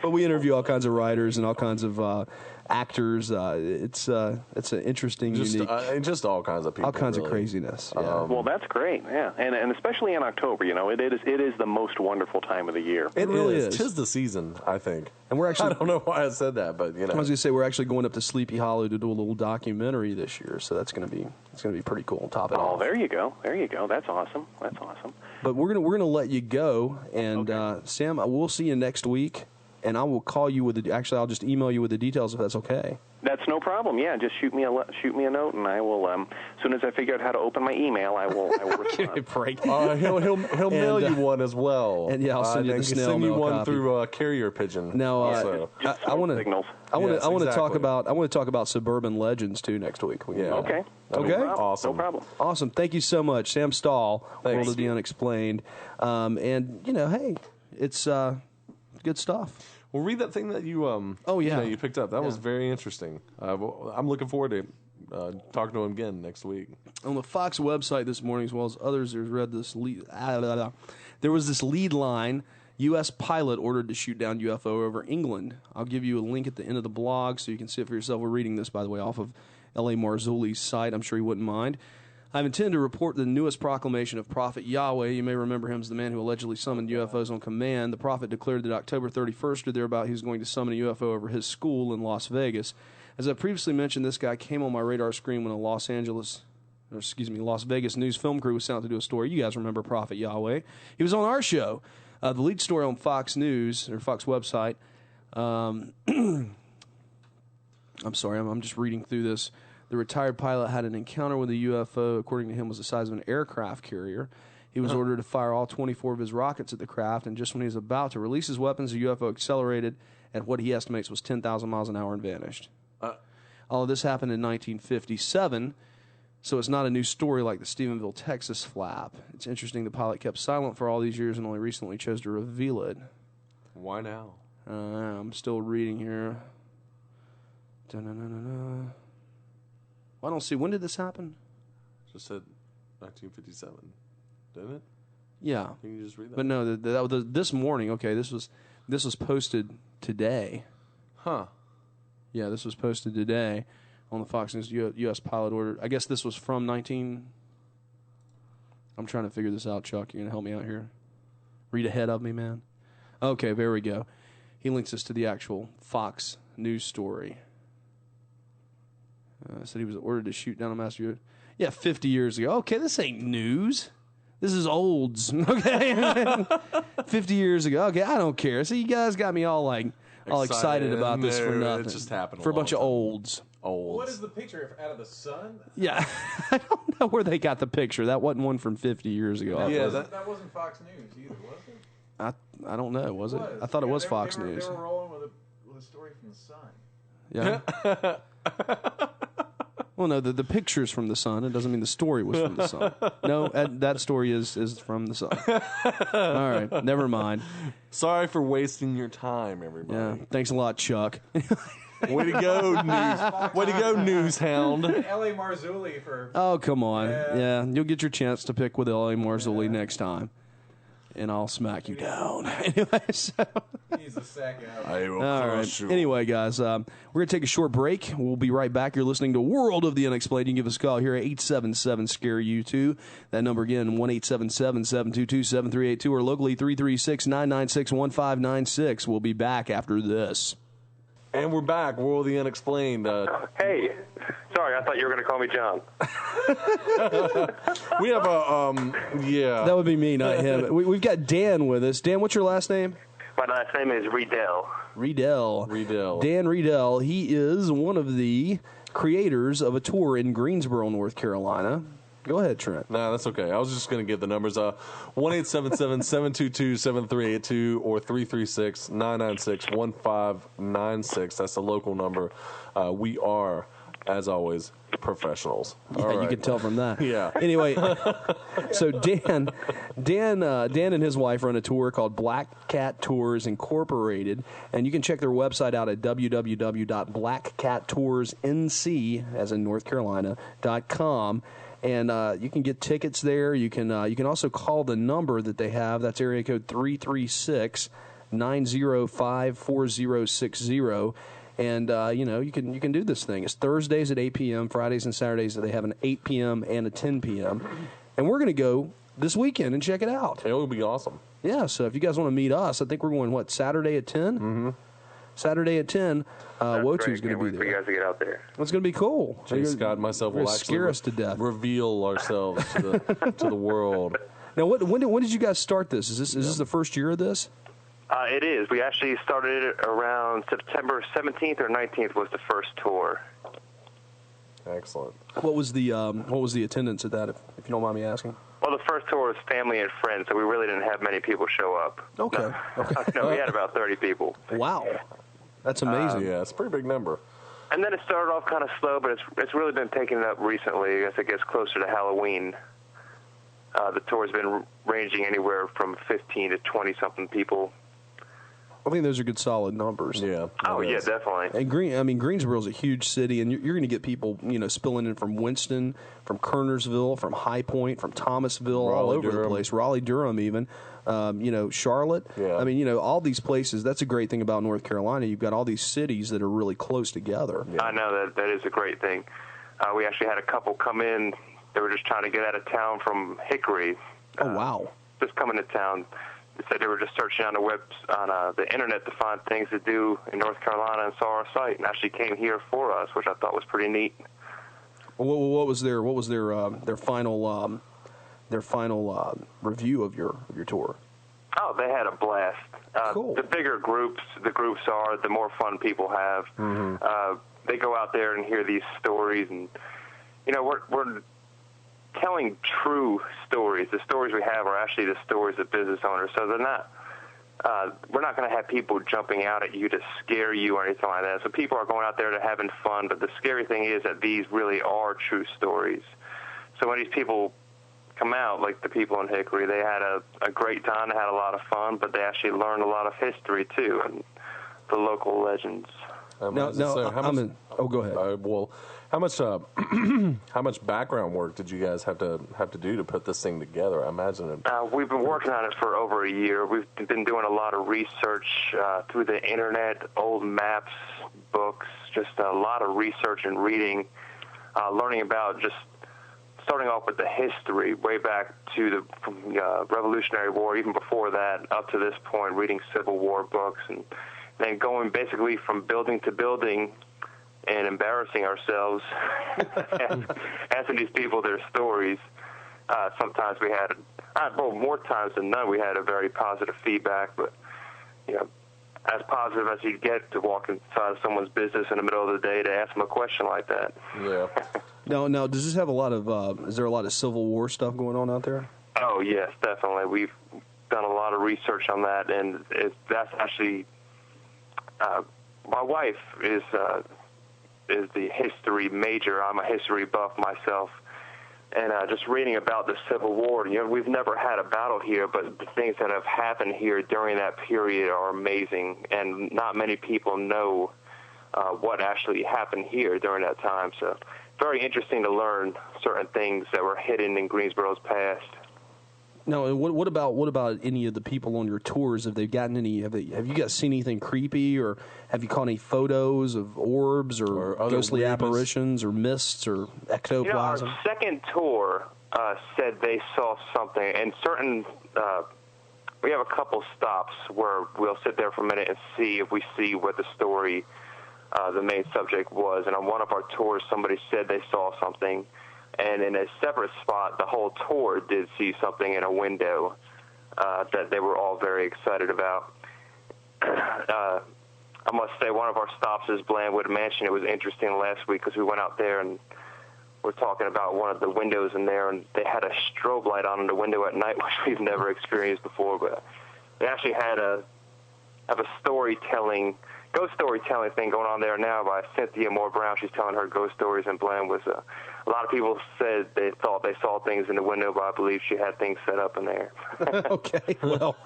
But we interview all kinds of writers and all kinds of actors. It's an interesting, unique, just all kinds of people, all kinds really. of craziness. Yeah. Well, that's great. Yeah, and especially in October, it is the most wonderful time of the year. It really is. 'Tis the season, I think. And we're actually. I don't know why I said that, but I was going to say we're actually going up to Sleepy Hollow to do a little documentary this year, so that's going to be pretty cool. Top it off. Oh, there you go. That's awesome. But we're gonna let you go, and Sam, we'll see you next week. And I will call you with I'll just email you with the details if that's okay. That's no problem. Yeah, just shoot me a note, and I will. As soon as I figure out how to open my email, I will respond. He'll mail you one as well. And I'll send you the snail send you mail one copy. through carrier pigeon. Now, I want to talk about suburban legends too next week. Okay. Awesome. No problem. Awesome. Thank you so much, Sam Stahl, World of the Unexplained. And hey, it's good stuff. Well, read that thing that you you picked up. That was very interesting. I'm looking forward to talking to him again next week. On the Fox website this morning, as well as others, there's read this there was this lead line: U.S. pilot ordered to shoot down UFO over England. I'll give you a link at the end of the blog so you can see it for yourself. We're reading this, by the way, off of L.A. Marzulli's site. I'm sure he wouldn't mind. I've intended to report the newest proclamation of Prophet Yahweh. You may remember him as the man who allegedly summoned UFOs on command. The prophet declared that October 31st or thereabout he was going to summon a UFO over his school in Las Vegas. As I previously mentioned, this guy came on my radar screen when a Las Vegas news film crew was sent out to do a story. You guys remember Prophet Yahweh. He was on our show. The lead story on Fox News, or Fox website. I'm sorry, I'm just reading through this. The retired pilot had an encounter with a UFO, according to him, was the size of an aircraft carrier. He was ordered to fire all 24 of his rockets at the craft, and just when he was about to release his weapons, the UFO accelerated at what he estimates was 10,000 miles an hour and vanished. All of this happened in 1957, so it's not a new story like the Stephenville, Texas flap. It's interesting the pilot kept silent for all these years and only recently chose to reveal it. Why now? I'm still reading here. Da-na-na-na-na. I don't see. When did this happen? Just said 1957, didn't it? Yeah. Can you just read that? But no, this morning. Okay, this was posted today. Huh? Yeah, this was posted today on the Fox News. U.S. pilot order. I guess this was from 19. I'm trying to figure this out, Chuck. You're gonna help me out here. Read ahead of me, man. Okay, there we go. He links us to the actual Fox News story. Said he was ordered to shoot down a master. Yeah, 50 years ago. Okay, this ain't news. This is olds. Okay, 50 years ago. Okay, I don't care. See, you guys got me all excited about this for nothing. It just happened for a bunch of olds. What is the picture out of the sun? Yeah, I don't know where they got the picture. That wasn't one from 50 years ago. That wasn't Fox News either, was it? I don't know. Was it? I thought it was Fox News. They were rolling with a story from the Sun. Yeah. Well, no, the picture's from the Sun. It doesn't mean the story was from the Sun. No, that story is from the Sun. All right, never mind. Sorry for wasting your time, everybody. Yeah, thanks a lot, Chuck. Way to go, news! Way to go, news hound! L.A. Marzulli for. Oh, come on. Yeah. Yeah, you'll get your chance to pick with L.A. Marzulli next time. And I'll smack you down. Anyway, so. He's a sack out. I will All crush right. you. Anyway, guys, we're going to take a short break. We'll be right back. You're listening to World of the Unexplained. You can give us a call here at 877-SCARE-U2. That number again, 1-877-722-7382, or locally 336-996-1596. We'll be back after this. And we're back. World of the Unexplained. Hey, sorry, I thought you were going to call me John. We have a yeah. That would be me, not him. We've got Dan with us. Dan, what's your last name? My last name is Riedel. Riedel. Dan Riedel. He is one of the creators of a tour in Greensboro, North Carolina. Go ahead, Trent. No, that's okay. I was just going to give the numbers. 1-877-722-7382 or 336-996-1596. That's the local number. We are, as always, professionals. Yeah, All you right. can tell from that. Yeah. Anyway, so Dan and his wife run a tour called Black Cat Tours Incorporated, and you can check their website out at www.blackcattoursnc, as in North Carolina.com. And you can get tickets there. You can also call the number that they have. That's area code 336-905-4060. And you can do this thing. It's Thursdays at 8 p.m., Fridays and Saturdays they have an 8 p.m. and a 10 p.m. And we're going to go this weekend and check it out. It will be awesome. Yeah, so if you guys want to meet us, I think we're going, Saturday at 10? Mm-hmm. Saturday at 10, Wotu's going to be there. For you guys to get out there. It's going to be cool. Jay Scott and myself will actually scare us to death. reveal ourselves to the world. Now, when did you guys start this? Is this the first year of this? It is. We actually started it around September 17th or 19th was the first tour. Excellent. What was the attendance at that, if you don't mind me asking? Well, the first tour was family and friends, so we really didn't have many people show up. Okay. No, we had about 30 people. Wow. That's amazing. Yeah, it's a pretty big number. And then it started off kind of slow, but it's really been picking up recently as it gets closer to Halloween. The tour's been ranging anywhere from 15 to 20-something people. I think those are good, solid numbers. Yeah. Oh, yeah, definitely. And Greensboro's a huge city, and you're going to get people, spilling in from Winston, from Kernersville, from High Point, from Thomasville, all over the place. Raleigh, Durham, even. Charlotte. Yeah. All these places. That's a great thing about North Carolina. You've got all these cities that are really close together. Yeah. I know that is a great thing. We actually had a couple come in. They were just trying to get out of town from Hickory. Oh, wow. Just coming to town. They said they were just searching on the internet to find things to do in North Carolina and saw our site and actually came here for us, which I thought was pretty neat. What was their final review of your tour? Oh, they had a blast. Cool. The bigger the groups are, the more fun people have. Mm-hmm. They go out there and hear these stories, and we're telling true stories. The stories we have are actually the stories of business owners, so they're not. We're not going to have people jumping out at you to scare you or anything like that. So people are going out there to having fun, but the scary thing is that these really are true stories. So when these people come out, like the people in Hickory, they had a great time, they had a lot of fun, but they actually learned a lot of history too, and the local legends. Go ahead. How much background work did you guys have to do to put this thing together? I imagine it. We've been working on it for over a year. We've been doing a lot of research through the internet, old maps, books, just a lot of research and reading, learning about just starting off with the history way back to the Revolutionary War, even before that, up to this point, reading Civil War books, and then going basically from building to building and embarrassing ourselves, asking these people their stories. Sometimes we had, more times than none, we had a very positive feedback, but, as positive as you get to walk inside someone's business in the middle of the day to ask them a question like that. Yeah. Now, does this have a lot of, is there a lot of Civil War stuff going on out there? Oh, yes, definitely. done a lot of research on that, and that's actually my wife is the history major. I'm a history buff myself, and just reading about the Civil War. We've never had a battle here, but the things that have happened here during that period are amazing, and not many people know what actually happened here during that time. So, very interesting to learn certain things that were hidden in Greensboro's past. No, what about any of the people on your tours? Have they gotten any? Have you guys seen anything creepy, or have you caught any photos of orbs or ghostly apparitions or mists or ectoplasm? Our second tour said they saw something, and certain. We have a couple stops where we'll sit there for a minute and see if we see what the story, the main subject was. And on one of our tours, somebody said they saw something. And in a separate spot, the whole tour did see something in a window that they were all very excited about. I must say, one of our stops is Blandwood Mansion. It was interesting last week because we went out there and we're talking about one of the windows in there, and they had a strobe light on in the window at night, which we've never experienced before. But they actually have a ghost storytelling thing going on there now by Cynthia Moore Brown. She's telling her ghost stories in Blandwood. A lot of people said they thought they saw things in the window, but I believe she had things set up in there. Okay, well,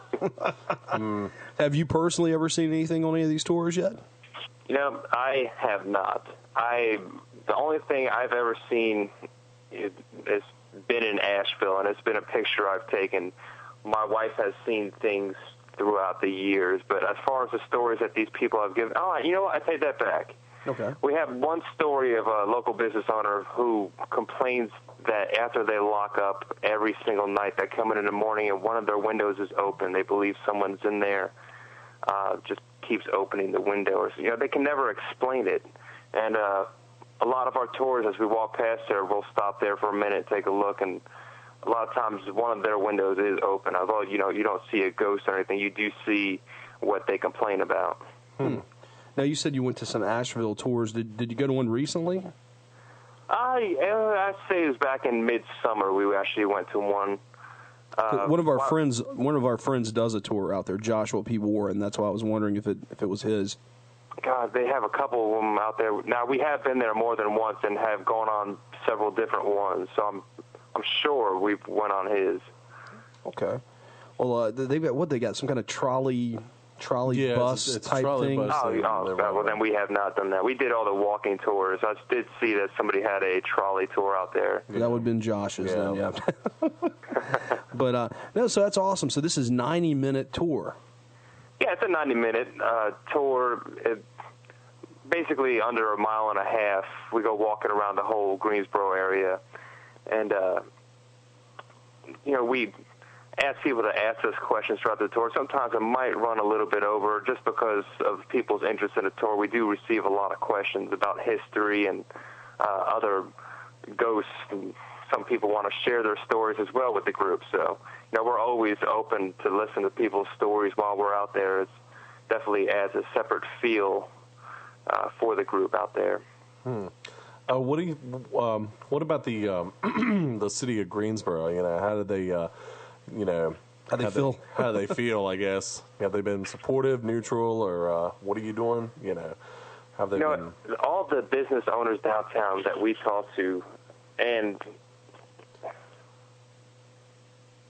have you personally ever seen anything on any of these tours yet? I have not. The only thing I've ever seen is been in Asheville, and it's been a picture I've taken. My wife has seen things throughout the years, but as far as the stories that these people have given, you know what? I take that back. Okay. We have one story of a local business owner who complains that after they lock up every single night, they come in the morning and one of their windows is open. They believe someone's in there, just keeps opening the window. They can never explain it. And a lot of our tours, as we walk past there, we'll stop there for a minute, take a look, and a lot of times one of their windows is open. Although, you don't see a ghost or anything, you do see what they complain about. Now, you said you went to some Asheville tours. Did you go to one recently? I'd say it was back in midsummer. We actually went to one. One of our friends does a tour out there, Joshua P. Warren. That's why I was wondering if it was his. God, they have a couple of them out there. Now, we have been there more than once and have gone on several different ones. So I'm sure we've went on his. Okay. Well, they got some kind of trolley bus it's type trolley thing. bus Well, then we have not done that. We did all the walking tours. I did see that somebody had a trolley tour out there. That would have been Josh's then, yeah. But, no, so that's awesome. So this is 90-minute tour. Yeah, it's a 90-minute tour. Basically under a mile and a half. We go walking around the whole Greensboro area. And, we ask people to ask us questions throughout the tour. Sometimes it might run a little bit over just because of people's interest in the tour. We do receive a lot of questions about history and other ghosts. And some people want to share their stories as well with the group. So, we're always open to listen to people's stories while we're out there. It definitely adds a separate feel for the group out there. What about the the city of Greensboro? How did they, how they feel? How do they feel? I guess have they been supportive, neutral, or what are you doing? Have they been? All the business owners downtown that we talk to, and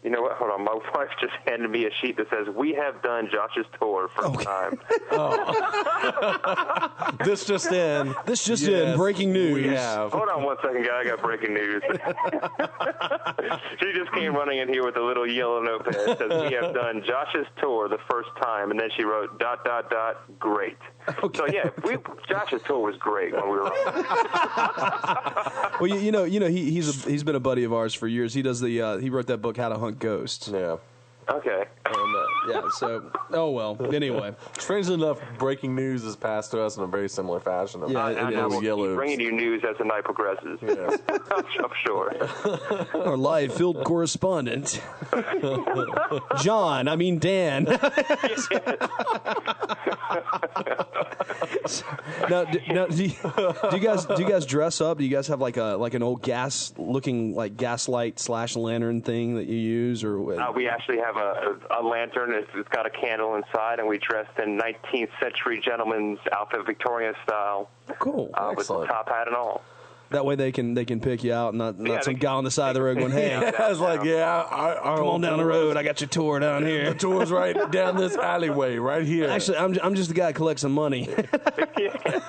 you know what? Hold on. My wife just handed me a sheet that says, "We have done Josh's tour first time." This just in. Breaking news. We have. Hold on one second, guy. I got breaking news. She just came running in here with a little yellow notepad that says, "We have done Josh's tour the first time," and then she wrote ... great. Okay. So yeah, Josh's tour was great when we were on. Well, he's been a buddy of ours for years. He does he wrote that book How to Hunt Ghosts. Yeah. Okay. And, so anyway. Strangely enough, breaking news is passed to us in a very similar fashion. I will keep bringing you news as the night progresses. Yes. I'm sure. Our live field correspondent, Dan. Do you guys dress up? Do you guys have like an old gaslight / lantern thing that you use, or we actually have a lantern. It's got a candle inside, and we dressed in 19th century gentleman's outfit, Victorian style. Cool, with the top hat and all. That way they can pick you out, not some guy on the side of the road going, "Hey, I was like, come on down the road. I got your tour down here. The tour's right down this alleyway, right here." Actually, I'm just the guy that collects some money.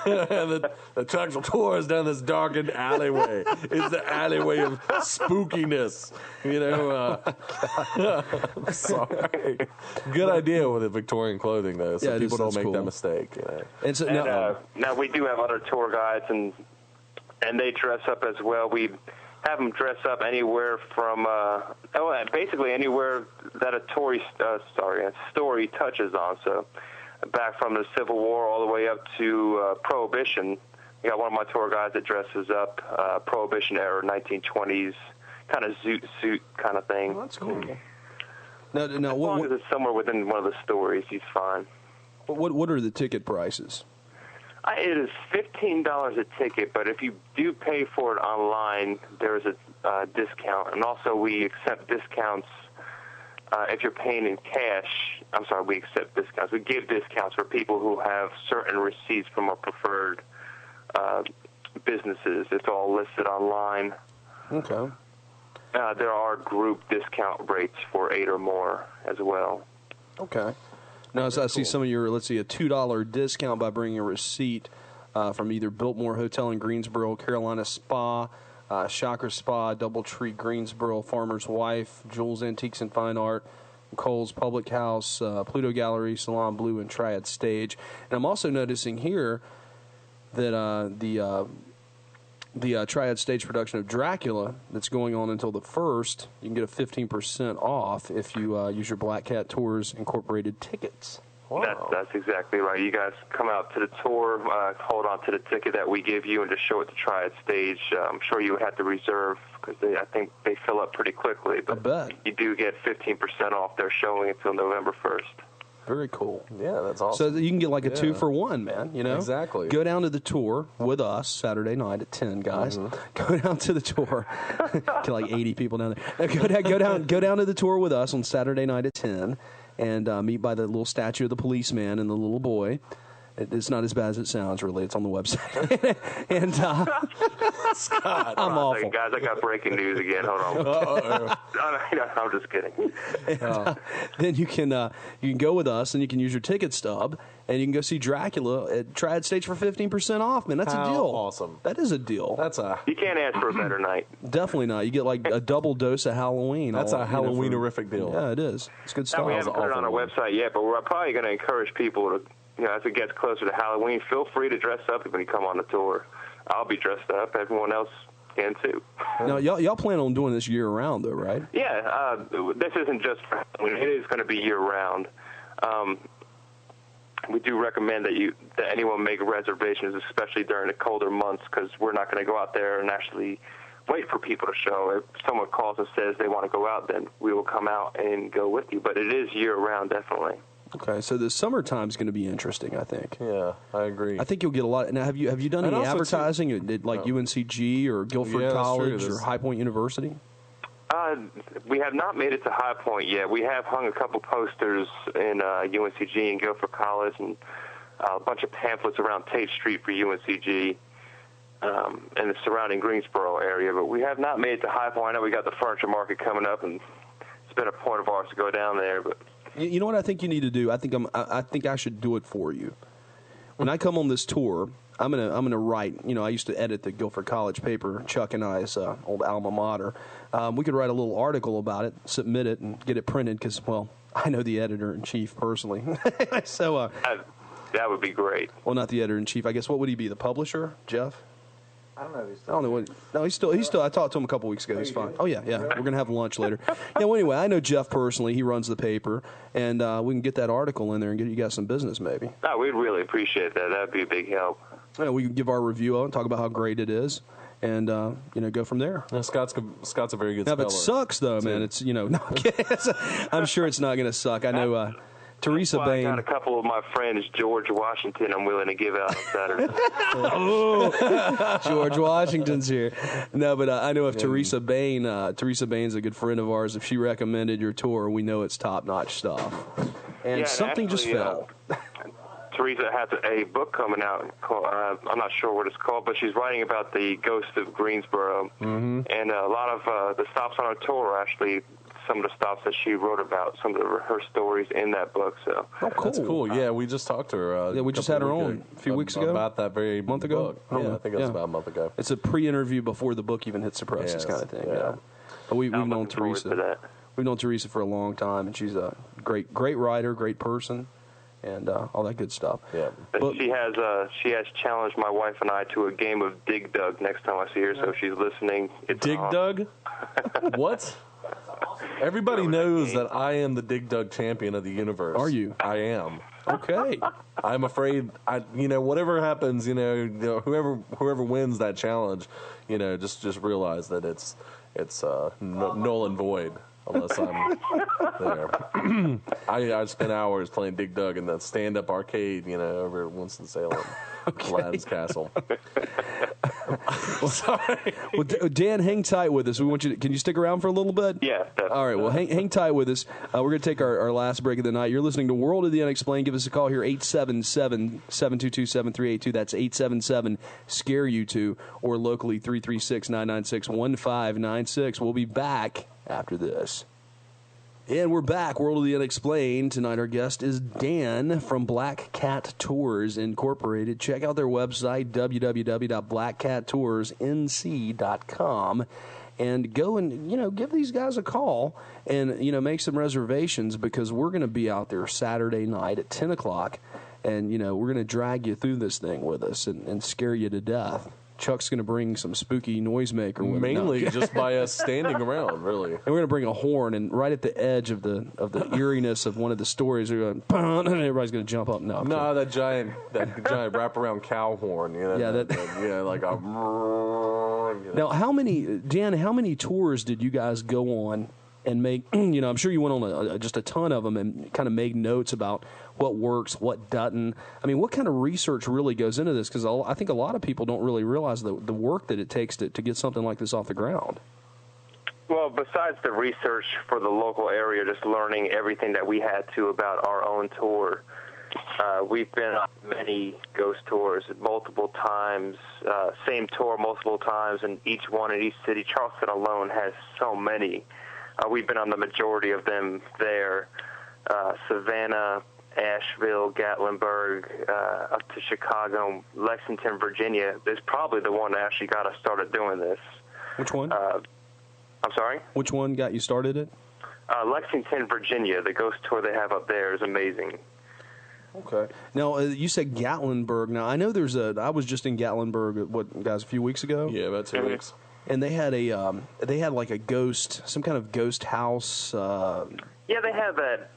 the truck's tour is down this darkened alleyway. It's the alleyway of spookiness. Sorry. Good idea with the Victorian clothing, though, so people don't make that mistake. And so, now we do have other tour guides, and they dress up as well. We have them dress up anywhere from, basically anywhere that a story touches on. So back from the Civil War all the way up to Prohibition. You got one of my tour guides that dresses up Prohibition era, 1920s, kind of zoot suit kind of thing. Oh, that's cool. As long as it's somewhere within one of the stories, he's fine. What are the ticket prices? It is $15 a ticket, but if you do pay for it online, there's a discount. And also we accept discounts if you're paying in cash. I'm sorry, we accept discounts. We give discounts for people who have certain receipts from our preferred businesses. It's all listed online. Okay. There are group discount rates for 8 or more as well. Okay. Now, so I see some of your, let's see, a $2 discount by bringing a receipt from either Biltmore Hotel in Greensboro, Carolina Spa, Shocker Spa, Doubletree Greensboro, Farmer's Wife, Jules Antiques and Fine Art, Cole's Public House, Pluto Gallery, Salon Blue, and Triad Stage. And I'm also noticing here that the Triad Stage production of Dracula that's going on until the 1st, you can get a 15% off if you use your Black Cat Tours Incorporated tickets. Wow. That's exactly right. You guys come out to the tour, hold on to the ticket that we give you, and just show it to Triad Stage. I'm sure you would have to reserve because I think they fill up pretty quickly. But I bet. You do get 15% off their showing until November 1st. Very cool. Yeah, that's awesome. So you can get like a 2-for-1, man. Exactly. Go down to the tour with us Saturday night at 10, guys. Go down to the tour. Get like 80 people down there. Go down to the tour with us on Saturday night at 10, and meet by the little statue of the policeman and the little boy. It's not as bad as it sounds, really. It's on the website. And Scott, I'm awful. Guys, I got breaking news again. Hold on. I'm just kidding. Then you can go with us, and you can use your ticket stub, and you can go see Dracula at Triad Stage for 15% off. Man, that's a deal. Awesome. That is a deal. You can't ask for a better night. Definitely not. You get like a double dose of Halloween. That's a Halloween-erific deal. Yeah, it is. It's good stuff. Now, we haven't put it on our website yet, but we're probably going to encourage people to, as it gets closer to Halloween, feel free to dress up when you come on the tour. I'll be dressed up. Everyone else can, too. Now, y'all plan on doing this year-round, though, right? Yeah. This isn't just for Halloween. It is going to be year-round. We do recommend that anyone make reservations, especially during the colder months, because we're not going to go out there and actually wait for people to show. If someone calls and says they want to go out, then we will come out and go with you. But it is year-round, definitely. Okay, so the summertime's going to be interesting, I think. Yeah, I agree. I think you'll get a lot. Now, have you done any advertising? Did UNCG or Guilford College or High Point University? We have not made it to High Point yet. We have hung a couple posters in UNCG and Guilford College, and a bunch of pamphlets around Tate Street for UNCG and the surrounding Greensboro area. But we have not made it to High Point. I know we got the furniture market coming up, and it's been a point of ours to go down there, but. You know what I think you need to do? I think I should do it for you. When I come on this tour, I'm gonna write. I used to edit the Guilford College paper, Chuck and I's old alma mater. We could write a little article about it, submit it, and get it printed because, well, I know the editor-in-chief personally. So that would be great. Well, not the editor-in-chief. I guess what would he be? The publisher, Jeff? I don't know if he's still. I don't know what. No, he's still. I talked to him a couple weeks ago. He's fine. Oh yeah. We're gonna have lunch later. Yeah. Well, anyway, I know Jeff personally. He runs the paper, and we can get that article in there and get you guys some business, maybe. No, we'd really appreciate that. That'd be a big help. Yeah, we can give our review of it, talk about how great it is, and go from there. Now, Scott's a very good now, speller. if it sucks though, man, it's no. I'm kidding. I'm sure it's not gonna suck. I know. Teresa Well, I Bain. got a couple of my friends, George Washington, I'm willing to give out on Saturday. George Washington's here. No, but I know if Teresa Bain's a good friend of ours. If she recommended your tour, we know it's top-notch stuff. And Yeah, something actually, just fell. Teresa has a book coming out. Called, I'm not sure what it's called, but she's writing about the ghost of Greensboro. Mm-hmm. And a lot of the stops on her tour are actually some of the stops that she wrote about, some of her stories in that book. So cool. That's cool. Yeah, we just talked to her. Yeah, we just had her on a few weeks ago. About that very month ago. book. Yeah, I think it was about a month ago. It's a pre-interview before the book even hits the presses, kind of thing. Yeah. But we've known Teresa. We've known Teresa for a long time, and she's a great writer, great person, and all that good stuff. Yeah. But she has challenged my wife and I to a game of Dig Dug next time I see her. So if she's listening, it's Dig Dug? What? Everybody knows that I am the Dig Dug champion of the universe. Are you? I am. Okay. I'm afraid, whatever happens, whoever wins that challenge, just realize that it's null and void unless I'm there. I spent hours playing Dig Dug in the stand-up arcade, over at Winston-Salem, Ladd's Castle. Sorry. Well, Dan, hang tight with us. We want you. Can you stick around for a little bit? Yeah. Definitely. All right. Well, hang tight with us. We're going to take our last break of the night. You're listening to World of the Unexplained. Give us a call here, 877-722-7382. That's 877-SCARE-YOU2, or locally 336-996-1596. We'll be back after this. And we're back, World of the Unexplained. Tonight our guest is Dan from Black Cat Tours Incorporated. Check out their website, www.blackcattoursnc.com, and go and, give these guys a call and, make some reservations, because we're going to be out there Saturday night at 10 o'clock, and, we're going to drag you through this thing with us and scare you to death. Chuck's going to bring some spooky noisemaker with him. Mainly just by us standing around, really. And we're going to bring a horn, and right at the edge of the eeriness of one of the stories, we're going, and everybody's going to jump up. No, that giant wraparound cow horn. Yeah, like a. Now, how many tours did you guys go on and make? I'm sure you went on just a ton of them and kind of made notes about what works, what doesn't. I mean, what kind of research really goes into this? Because I think a lot of people don't really realize the work that it takes to get something like this off the ground. Well, besides the research for the local area, just learning everything that we had to about our own tour, we've been on many ghost tours multiple times, same tour multiple times, and each one in each city. Charleston alone has so many. We've been on the majority of them there. Savannah, Asheville, Gatlinburg, up to Chicago, Lexington, Virginia is probably the one that actually got us started doing this. Which one? I'm sorry? Which one got you started it? Lexington, Virginia. The ghost tour they have up there is amazing. Okay. Now, you said Gatlinburg. Now, I know I was just in Gatlinburg, a few weeks ago? Yeah, about 2 weeks. And they had like a ghost, some kind of ghost house. Yeah, they have that.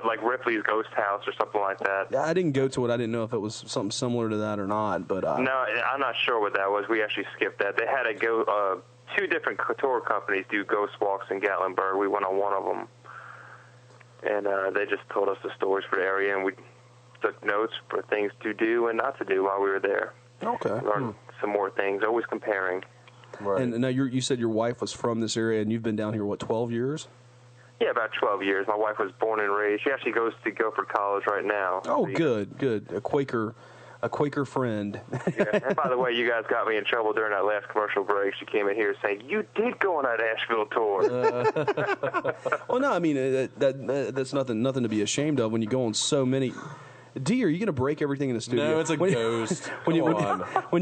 Like Ripley's Ghost House or something like that. I didn't go to it. I didn't know if it was something similar to that or not. But no, I'm not sure what that was. We actually skipped that. They had two different tour companies do ghost walks in Gatlinburg. We went on one of them, and they just told us the stories for the area, and we took notes for things to do and not to do while we were there. Okay. Learned some more things. Always comparing. Right. And now you said your wife was from this area, and you've been down here 12 years? Yeah, about 12 years. My wife was born and raised. She actually goes to Guilford College right now. Oh, good. A Quaker friend. Yeah. And by the way, you guys got me in trouble during that last commercial break. She came in here saying, you did go on that Asheville tour. Well, no, I mean, that's nothing to be ashamed of when you go on so many. D, are you going to break everything in the studio? No, it's a ghost. When you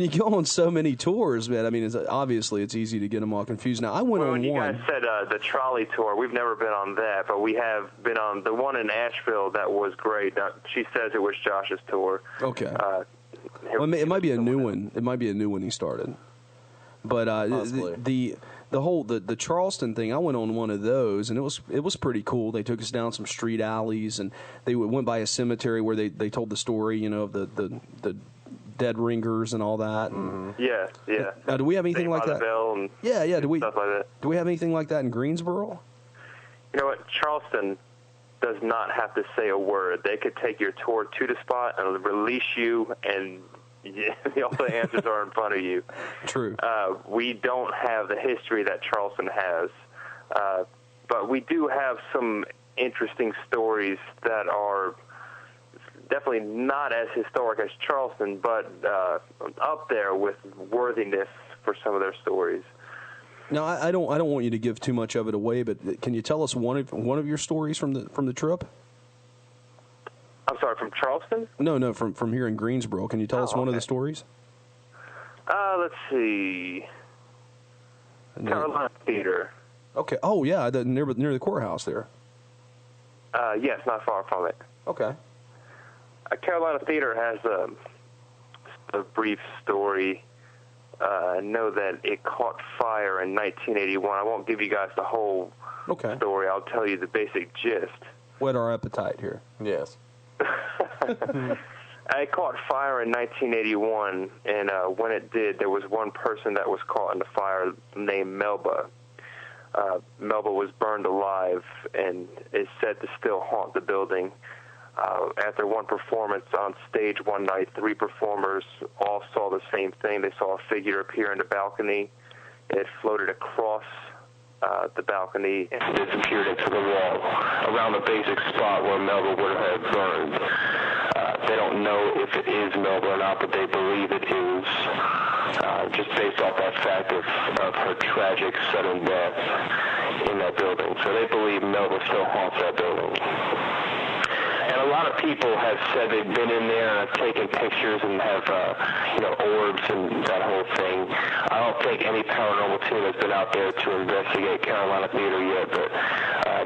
go on so many tours, man, I mean, obviously it's easy to get them all confused. Now, I went on one. You guys said the trolley tour. We've never been on that, but we have been on the one in Asheville. That was great. Now, she says it was Josh's tour. Okay. Well, it might be a new one. It might be a new one he started. But the Charleston thing, I went on one of those, and it was pretty cool. They took us down some street alleys, and they went by a cemetery where they told the story, of the dead ringers and all that. And, yeah. do we have anything like that? Do we? Stuff like that. Do we have anything like that in Greensboro? You know what, Charleston does not have to say a word. They could take your tour to the spot and release you, and all the answers are in front of you. True. We don't have the history that Charleston has, but we do have some interesting stories that are definitely not as historic as Charleston, but up there with worthiness for some of their stories. Now, I don't want you to give too much of it away, but can you tell us one of your stories from the trip? I'm sorry, from Charleston? No, from here in Greensboro. Can you tell us one of the stories? Let's see. Carolina Theater. Okay. Oh, yeah, near the courthouse there. Yes, not far from it. Okay. Carolina Theater has a brief story. I know that it caught fire in 1981. I won't give you guys the whole story. I'll tell you the basic gist. Whet our appetite here. Yes. It caught fire in 1981, and when it did, there was one person that was caught in the fire named Melba. Melba was burned alive and is said to still haunt the building. After one performance on stage one night, 3 performers all saw the same thing. They saw a figure appear in the balcony. It floated across the balcony and disappeared into the wall around the basic spot where Melba would have burned. They don't know if it is Melba or not, but they believe it is, just based off that fact of her tragic sudden death in that building. So they believe Melba still haunts that building. And a lot of people have said they've been in there and have taken pictures and have, orbs and that whole thing. I don't think any paranormal team has been out there to investigate Carolina Theater yet, but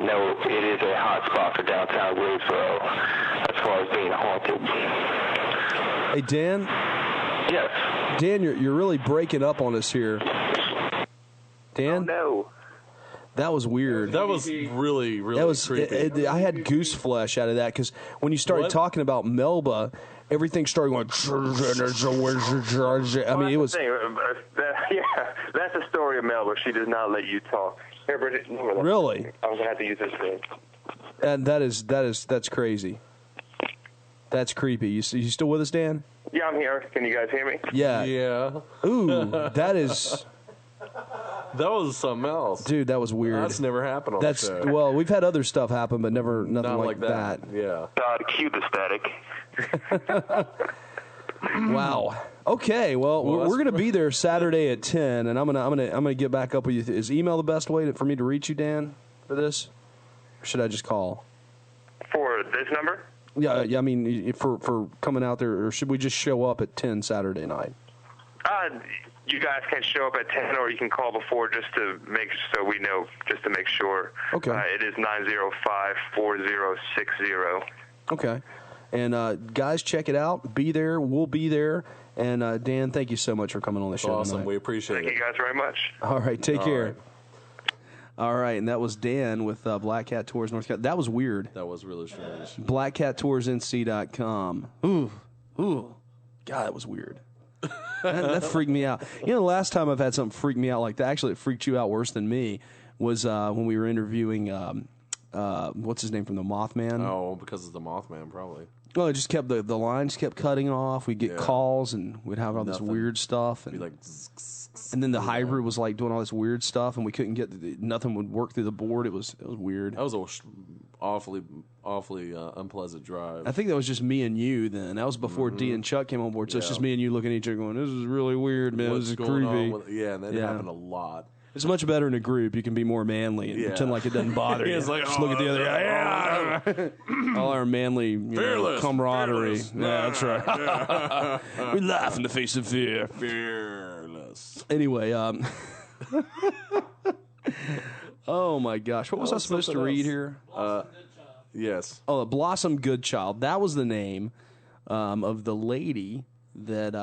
no, it is a hot spot for downtown Greensboro as far as being haunted. Hey, Dan? Yes? Dan, you're really breaking up on us here. Dan? Oh, no. That was weird. That was really, really creepy. I had goose flesh out of that because when you started talking about Melba, everything started going. I mean, it was. That's the story of Melba. She does not let you talk. Here, Bridget, really? I'm gonna have to use this thing. And that's crazy. That's creepy. You still with us, Dan? Yeah, I'm here. Can you guys hear me? Yeah. Yeah. Ooh, that is. That was something else. Dude, that was weird. That's never happened on the show. Well, we've had other stuff happen, but nothing like that. Yeah. Cue the static. Wow. Okay. Well, we're going to be there Saturday at 10, and I'm gonna get back up with you. Is email the best way for me to reach you, Dan, for this? Or should I just call? For this number? Yeah. I mean, for coming out there, or should we just show up at 10 Saturday night? You guys can show up at 10, or you can call before just to make sure. Okay. It is 905-4060. Okay. And guys, check it out. Be there. We'll be there. And Dan, thank you so much for coming on the show Awesome. tonight. We appreciate it. Thank you guys very much. All right. Take care. Right. All right. And that was Dan with Black Cat Tours North Carolina. That was weird. That was really strange. BlackCatToursNC.com. Ooh. God, that was weird. That freaked me out. You know, the last time I've had something freak me out like that, actually it freaked you out worse than me, was when we were interviewing, what's his name from the Mothman? Oh, because of the Mothman, probably. Well, it just kept, the lines kept cutting off. We'd get calls, and we'd have all this weird stuff. And, and then the hybrid was like doing all this weird stuff, and we couldn't get, nothing would work through the board. It was weird. That was an awfully unpleasant drive. I think that was just me and you then. That was before D and Chuck came on board. So it's just me and you looking at each other going, this is really weird, man. What's this is going creepy. on and that happened a lot. It's much better in a group. You can be more manly and pretend like it doesn't bother you. It's like, just look at the other guy. All our manly camaraderie. Fearless. Yeah, that's right. We laugh in the face of fear. Fearless. Anyway, oh my gosh. What was I supposed to read here? Yes. Oh, Blossom Goodchild. That was the name of the lady that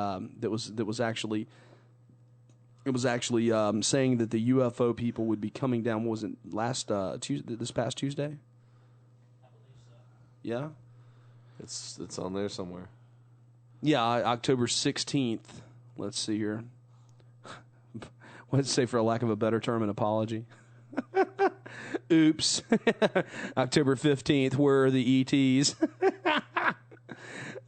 was actually. It was actually saying that the UFO people would be coming down. What was it last Tuesday? This past Tuesday? I believe so. Yeah, it's on there somewhere. Yeah, October 16th. Let's see here. What did it say, for a lack of a better term, an apology? Oops. October 15th, where are the ETs?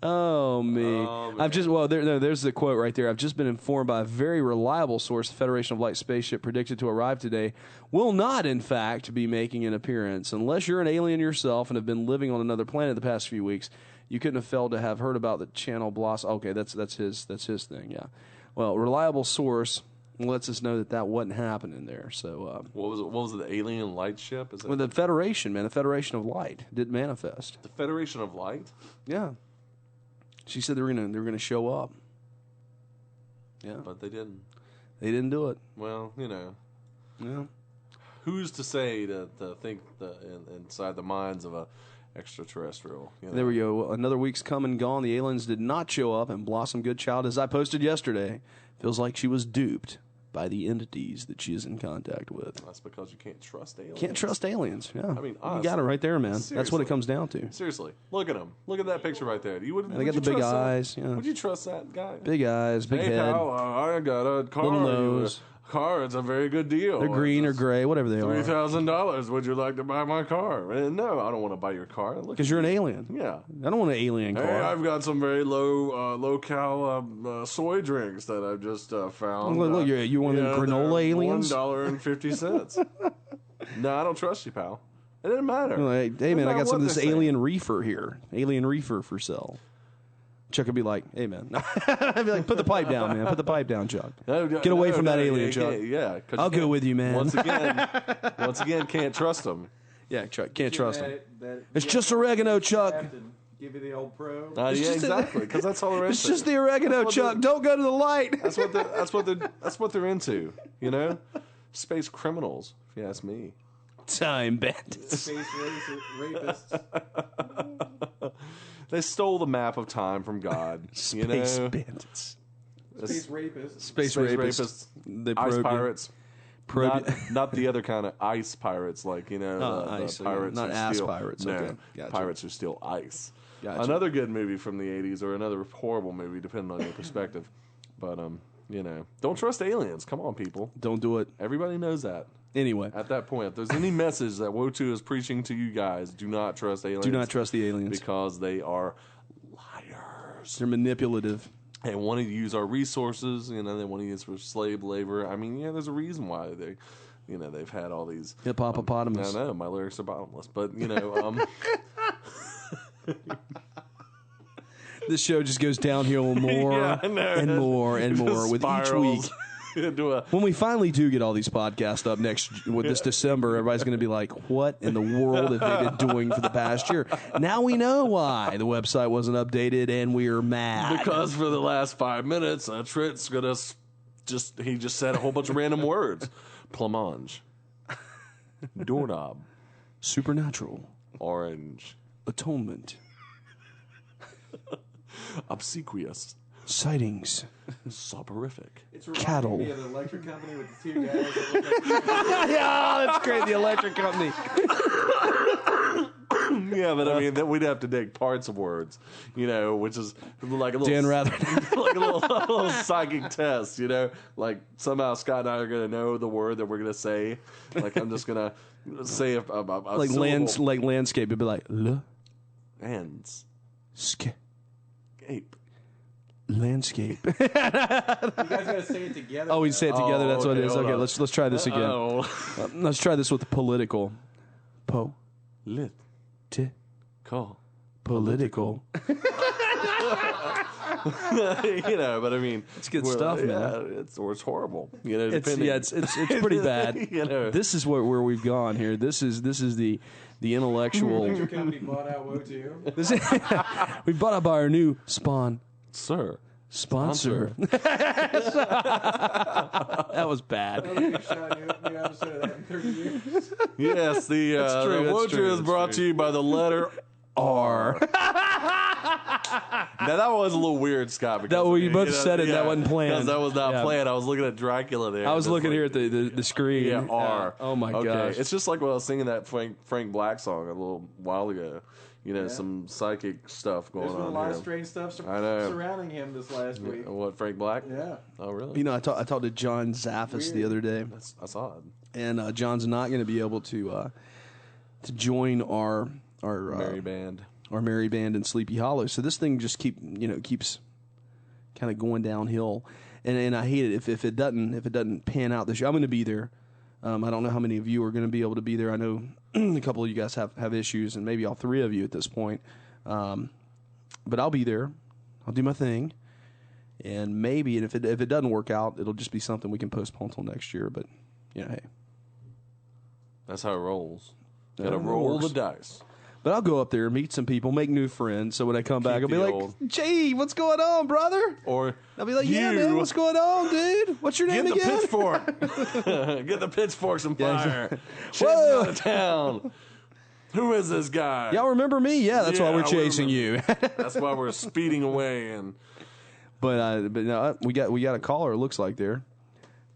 Oh, me. I've just, there's the quote right there. I've just been informed by a very reliable source the Federation of Light spaceship predicted to arrive today will not, in fact, be making an appearance. Unless you're an alien yourself and have been living on another planet the past few weeks, you couldn't have failed to have heard about the channel blossom. Okay, that's his thing, yeah. Well, reliable source lets us know that wasn't happening there. So, what was it? The alien light ship? Is it the Federation, man, the Federation of Light didn't manifest. the Federation of Light? Yeah. She said they were gonna show up. Yeah, But they didn't. they didn't do it. Well, Yeah, who's to say to think inside the minds of a extraterrestrial? there we go. Well, another week's come and gone. The aliens did not show up, and Blossom Goodchild, as I posted yesterday, feels like she was duped by the entities that she is in contact with. That's because you can't trust aliens. Can't trust aliens. Yeah, I mean, you honestly, got it right there, man. That's what seriously. it comes down to. Seriously, look at them. Look at that picture right there. You would. They got the big eyes. Yeah, Would you trust that guy? big eyes, big Hey, head. pal, I got a car. Little nose. Car, it's a very good deal. They're green or gray, whatever they are. $3,000. Would you like to buy my car? And no, I don't want to buy your car. Because you're an alien. Yeah. I don't want an alien car. Hey, I've got some very low-cal soy drinks that I've just found. Look, you're one of them granola aliens? $1.50. No, I don't trust you, pal. It doesn't matter. Like, hey, Doesn't man, I matter got some of what this they say. alien reefer here. Alien reefer for sale. Chuck would be like, hey, man. I'd be like, put the pipe down, man. Put the pipe down, Chuck. Get away from that alien, Chuck. Yeah. 'Cause I'll you go can't- with you, man. Once again, can't trust them. Yeah, Chuck, can't trust him. It's just oregano, Chuck. Give you the old pro. Yeah, exactly. Because that's all they're into. It's just the oregano, Chuck. Don't go to the light. That's what they're into. Space criminals, if you ask me. Time bandits. Space rapists. They stole the map of time from God. Space bandits. Space rapists. Space rapists. They Ice probe you. pirates. Probe you. Not the other kind of ice pirates, like the ice, pirates, not who ass steal, pirates, No, okay, gotcha. pirates who steal ice. Gotcha. Another good movie from the '80s, or another horrible movie, depending on your perspective. But don't trust aliens. Come on, people. Don't do it. Everybody knows that. Anyway, At that point, if there's any message that Wotu is preaching to you guys, do not trust aliens. do not trust the aliens. because they are liars. They're manipulative. They want to use our resources. They want to use for slave labor. I mean, there's a reason why they've had all these Hippopotamus. I know my lyrics are bottomless, but This show just goes downhill more Yeah, I know. and more and It more just with each spirals week. into a When we finally do get all these podcasts up this December, everybody's going to be like, what in the world have they been doing for the past year? Now we know why the website wasn't updated and we're mad. because for the last 5 minutes, Trit's gonna he just said a whole bunch of random words: blancmange, doorknob, Supernatural. orange, Atonement. obsequious, Sightings. soporific. It's reminding Cattle. me of the electric company with the two guys that look like Yeah, that's great. The electric company. Yeah, but I mean, then we'd have to take parts of words, which is like a little Dan Rather. like a little psychic test, Like somehow Scott and I are gonna know the word that we're gonna say. Like I'm just gonna say a like syllable. like landscape. It'd be like Hands, landscape. You guys gotta say it together. Oh, we say it together. That's what it is. hold Okay, on. let's try this again. Oh, Let's try this with the political. lit, call. Political. But I mean, It's good stuff, man. It's horrible. It's depending. it's pretty bad. This is where we've gone here. This is the intellectual. Electric company bought out Wotu. We bought up our new Sir. sponsor. That was bad. New episode of that in 30 years. Yes, the true, that's Wotu true, is that's brought to you by the letter R. Now that was a little weird, Scott. Because, That- you both said it, that wasn't planned. because that was not Yeah. planned. I was looking at Dracula there. I was and it's looking like, here at the screen. Yeah, R. Oh my okay. gosh. It's just like when I was singing that Frank Black song a little while ago. some psychic stuff going There's been a on lot here. of strange stuff I know. surrounding him this last week. What, Frank Black? Yeah. Oh, really? You know, I talked to John Zaffis the other day, I saw it. and John's not going to be able to join our Merry band. our merry band in Sleepy Hollow. So this thing just keeps kind of going downhill, and I hate it if it doesn't pan out this year. I'm going to be there. I don't know how many of you are going to be able to be there. I know a couple of you guys have issues, and maybe all three of you at this point. But I'll be there. I'll do my thing, and maybe, and if it doesn't work out, it'll just be something we can postpone until next year. But hey, That's how it rolls. Yeah, Gotta it roll the works. dice. But I'll go up there, meet some people, make new friends. So when I come back, I'll Keep be the like, old. "Gee, what's going on, brother?" Or I'll be like, "Yeah, man, what's going on, dude? What's your name Get the again?" pitchfork. Get the pitchforks and Yeah, fire. exactly. Chase Whoa. out of town. Who is this guy? Y'all remember me? Yeah, that's why Yeah, we're we chasing remember. you. That's why we're speeding away. And But no, we got a caller. It looks like there.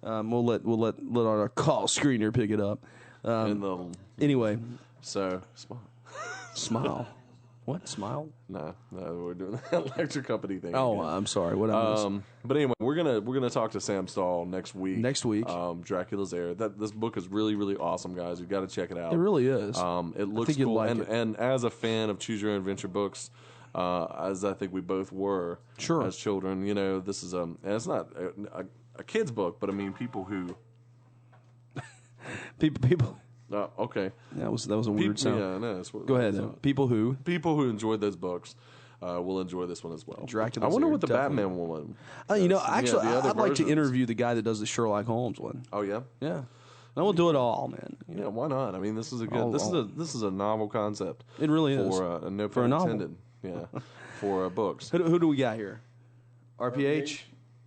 We'll let our call screener pick it up. and the Anyway, so smile. What? Smile? no, we're doing the electric company thing. Oh, again. I'm sorry. What I missed? But anyway, we're gonna talk to Sam Stahl next week. Next week. Dracula's Heir. This book is really, really awesome, guys. You've got to check it out. It really is. It looks think you'd cool, like and it. and as a fan of Choose Your Own Adventure books, as I think we both were, Sure. as children, this is and it's not a kid's book, but I mean people who. People. Okay. That was a weird sound. Yeah, no, that's what, Go ahead. People who. People who enjoyed those books will enjoy this one as well. Dracula's I wonder Heir, what the definitely. Batman one. Actually, the other I'd like to versions. interview the guy that does the Sherlock Holmes one. Oh yeah. Yeah, and we'll do it all, man. Yeah, why not? I mean, this is a good. Oh, This is a novel concept. It really is. For no For a pun novel. intended. Yeah, for books. Who do we got here? RPH.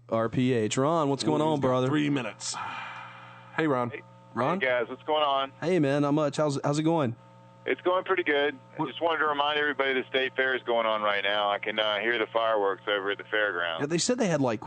RPH. Ron, what's going on, He's got brother? 3 minutes. Hey, Ron. Ron. Hey guys, what's going on? Hey, man. Not much. How's it going? It's going pretty good. I just wanted to remind everybody the state fair is going on right now. I can hear the fireworks over at the fairgrounds. Yeah, they said they had like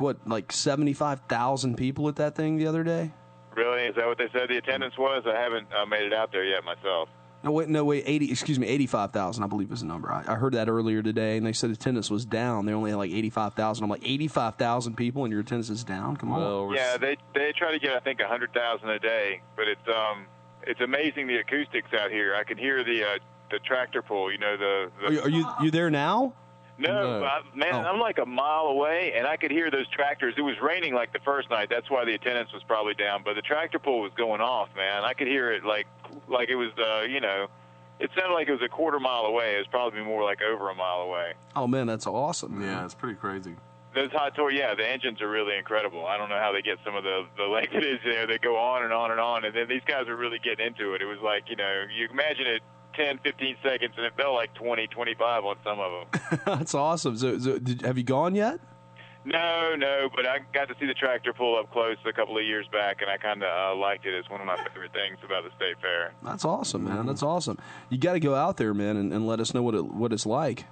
75,000 people at that thing the other day. Really? Is that what they said the attendance was? I haven't made it out there yet myself. No, wait. 85,000, I believe is the number. I heard that earlier today, and they said attendance was down. They only had like 85,000. I'm like, 85,000 people, and your attendance is down? Come on. Well, Yeah, they try to get I think 100,000 a day, but it's amazing the acoustics out here. I can hear the tractor pull. Are you there now? No, No. man, Oh. I'm like a mile away, and I could hear those tractors. It was raining like the first night. That's why the attendance was probably down. But the tractor pull was going off, man. I could hear it like it was, it sounded like it was a quarter mile away. It was probably more like over a mile away. Oh, man, that's awesome. yeah, it's pretty crazy. Those hot tour, yeah, the engines are really incredible. I don't know how they get some of the length it is there. They go on and on and on, and then these guys are really getting into it. It was like, you imagine it 10, 15 seconds, and it felt like 20, 25 on some of them. That's awesome. So have you gone yet? No, but I got to see the tractor pull up close a couple of years back, and I kind of liked it. It's one of my favorite things about the state fair. That's awesome, man. That's awesome. You got to go out there, man, and let us know what it's like.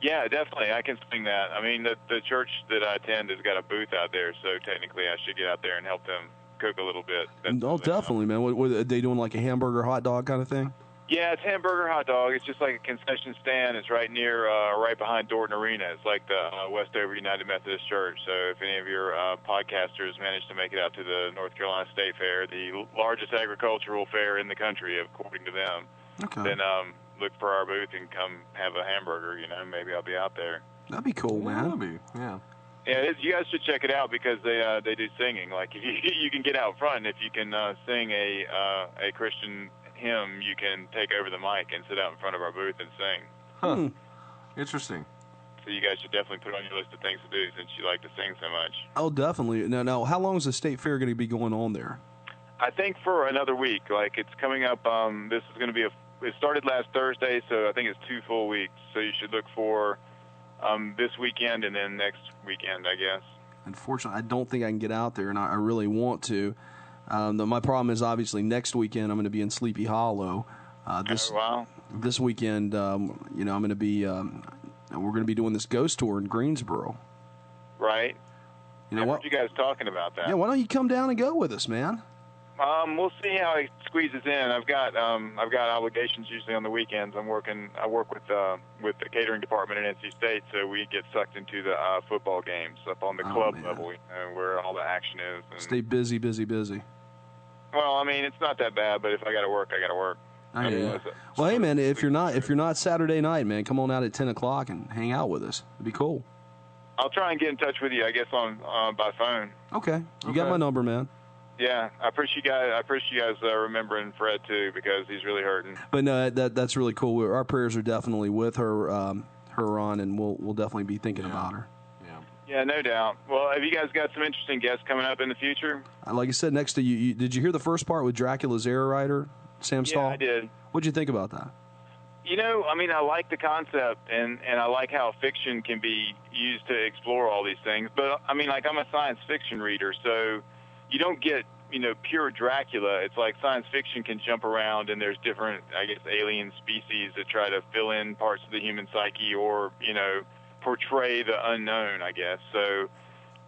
Yeah, definitely. I can swing that. I mean, the church that I attend has got a booth out there, so technically I should get out there and help them cook a little bit. Oh, definitely, man. What are they doing, like a hamburger hot dog kind of thing? Yeah, it's hamburger hot dog. It's just like a concession stand. It's right near, right behind Dorton Arena. It's like the Westover United Methodist Church. So if any of your podcasters manage to make it out to the North Carolina State Fair, the largest agricultural fair in the country, according to them, then look for our booth and come have a hamburger. Maybe I'll be out there. That'd be cool, man. Maybe, yeah. Yeah, you guys should check it out because they do singing. Like if you can get out front, if you can sing a Christian hymn, you can take over the mic and sit out in front of our booth and sing. Huh. Interesting. So you guys should definitely put it on your list of things to do since you like to sing so much. Oh, definitely. Now, how long is the state fair going to be going on there? I think for another week. Like it's coming up. This is going to be it started last Thursday, so I think it's 2 full weeks. So you should look for this weekend and then next weekend, I guess. Unfortunately, I don't think I can get out there, and I really want to. My problem is obviously next weekend I'm going to be in Sleepy Hollow. This weekend, I'm going to be. We're going to be doing this ghost tour in Greensboro. Right. You know I what? heard you guys talking about that. Yeah, why don't you come down and go with us, man? We'll see how it squeezes in. I've got obligations usually on the weekends. I work with the catering department at NC State, so we get sucked into the football games up on the club level, where all the action is. And, stay busy. well, I mean, it's not that bad, but if I got to work, I got to work. I know. Well, hey man, if you're not Saturday night, man, come on out at 10 o'clock and hang out with us. It'd be cool. I'll try and get in touch with you, I guess, on by phone. Okay, you got my number, man. Yeah, I appreciate you guys remembering Fred too, because he's really hurting. But no, that's really cool. Our prayers are definitely with her, Ron, and we'll definitely be thinking about her. Yeah, no doubt. Well, have you guys got some interesting guests coming up in the future? Like I said, next to you, did you hear the first part with Dracula's Heir writer, Sam Stahl? Yeah, I did. What'd you think about that? I mean, I like the concept, and I like how fiction can be used to explore all these things. But, I mean, like, I'm a science fiction reader, so you don't get, pure Dracula. It's like science fiction can jump around, and there's different, I guess, alien species that try to fill in parts of the human psyche or, portray the unknown, I guess. So,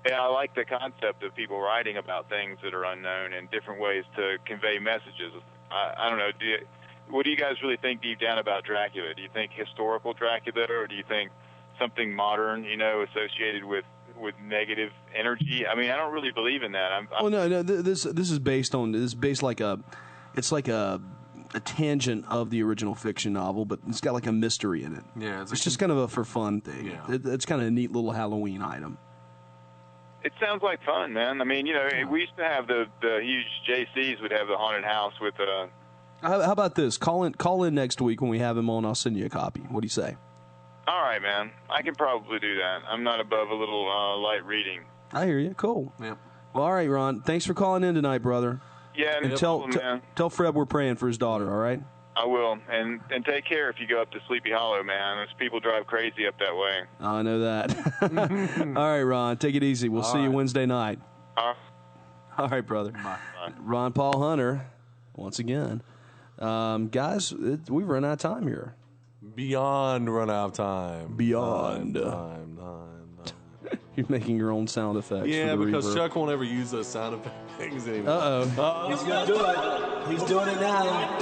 yeah, I like the concept of people writing about things that are unknown and different ways to convey messages. I don't know. What do you guys really think deep down about Dracula? Do you think historical Dracula, or do you think something modern, associated with negative energy? I mean, I don't really believe in that. No. This is based like a tangent of the original fiction novel, but it's got like a mystery in it. Yeah, it's just kind of a for fun thing. Yeah. It's kind of a neat little Halloween item. It sounds like fun, man. I mean, we used to have the huge JCs would have the haunted house with How about this? Call in next week when we have him on. I'll send you a copy. What do you say? All right, man. I can probably do that. I'm not above a little light reading. I hear you. Cool. Yep. Well, all right, Ron. Thanks for calling in tonight, brother. Yeah, and tell Fred we're praying for his daughter. All right. I will, and take care if you go up to Sleepy Hollow, man. Those people drive crazy up that way. I know that. All right, Ron. Take it easy. We'll see you Wednesday night. All right, brother. Bye. Ron Paul Hunter, once again. Guys, we've run out of time here. Beyond run out of time. Beyond. Time. You're making your own sound effects. Yeah, for the because reverb. Chuck won't ever use those sound effects anymore. Uh-oh. He's going to do it. He's doing it now.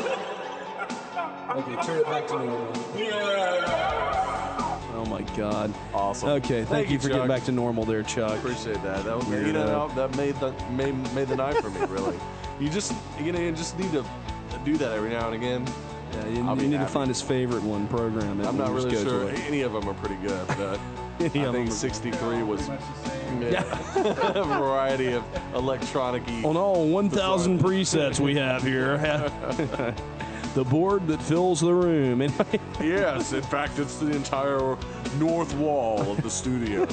Okay, turn it back to normal. Yeah. Oh, my God. Awesome. Okay, thank you for Chuck. getting back to normal there, Chuck. Appreciate that. That was, that made the night for me, really. You just need to do that every now and again. Yeah, you need to find his favorite one, program it. I'm not really sure. It. Any of them are pretty good, but I think 63 was a variety of electronic-y. On all 1,000 presets we have here. The board that fills the room. Yes, in fact, it's the entire north wall of the studio.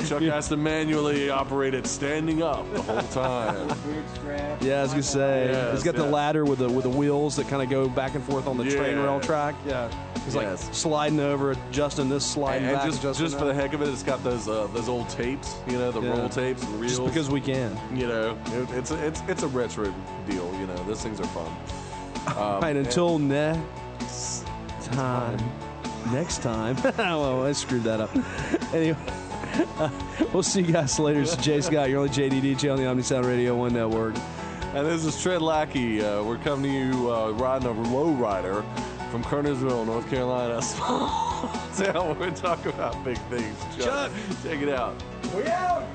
Chuck has to manually operate it standing up the whole time. Yeah, I was gonna say, he's got the ladder with the wheels that kind of go back and forth on the train rail track. Yeah, he's like sliding over, adjusting this, sliding back. Just for the heck of it, it's got those old tapes, the roll tapes and reels. Just because we can. It's a retro deal. Those things are fun. Right, until next time. Next time. Well, I screwed that up. Anyway, we'll see you guys later. It's Jay Scott, your only JDDJ on the Omni-Sound Radio 1 Network. And this is Tread Lackey. We're coming to you riding a lowrider from Kernersville, North Carolina. We're talking about big things. Chuck, check it out. We out!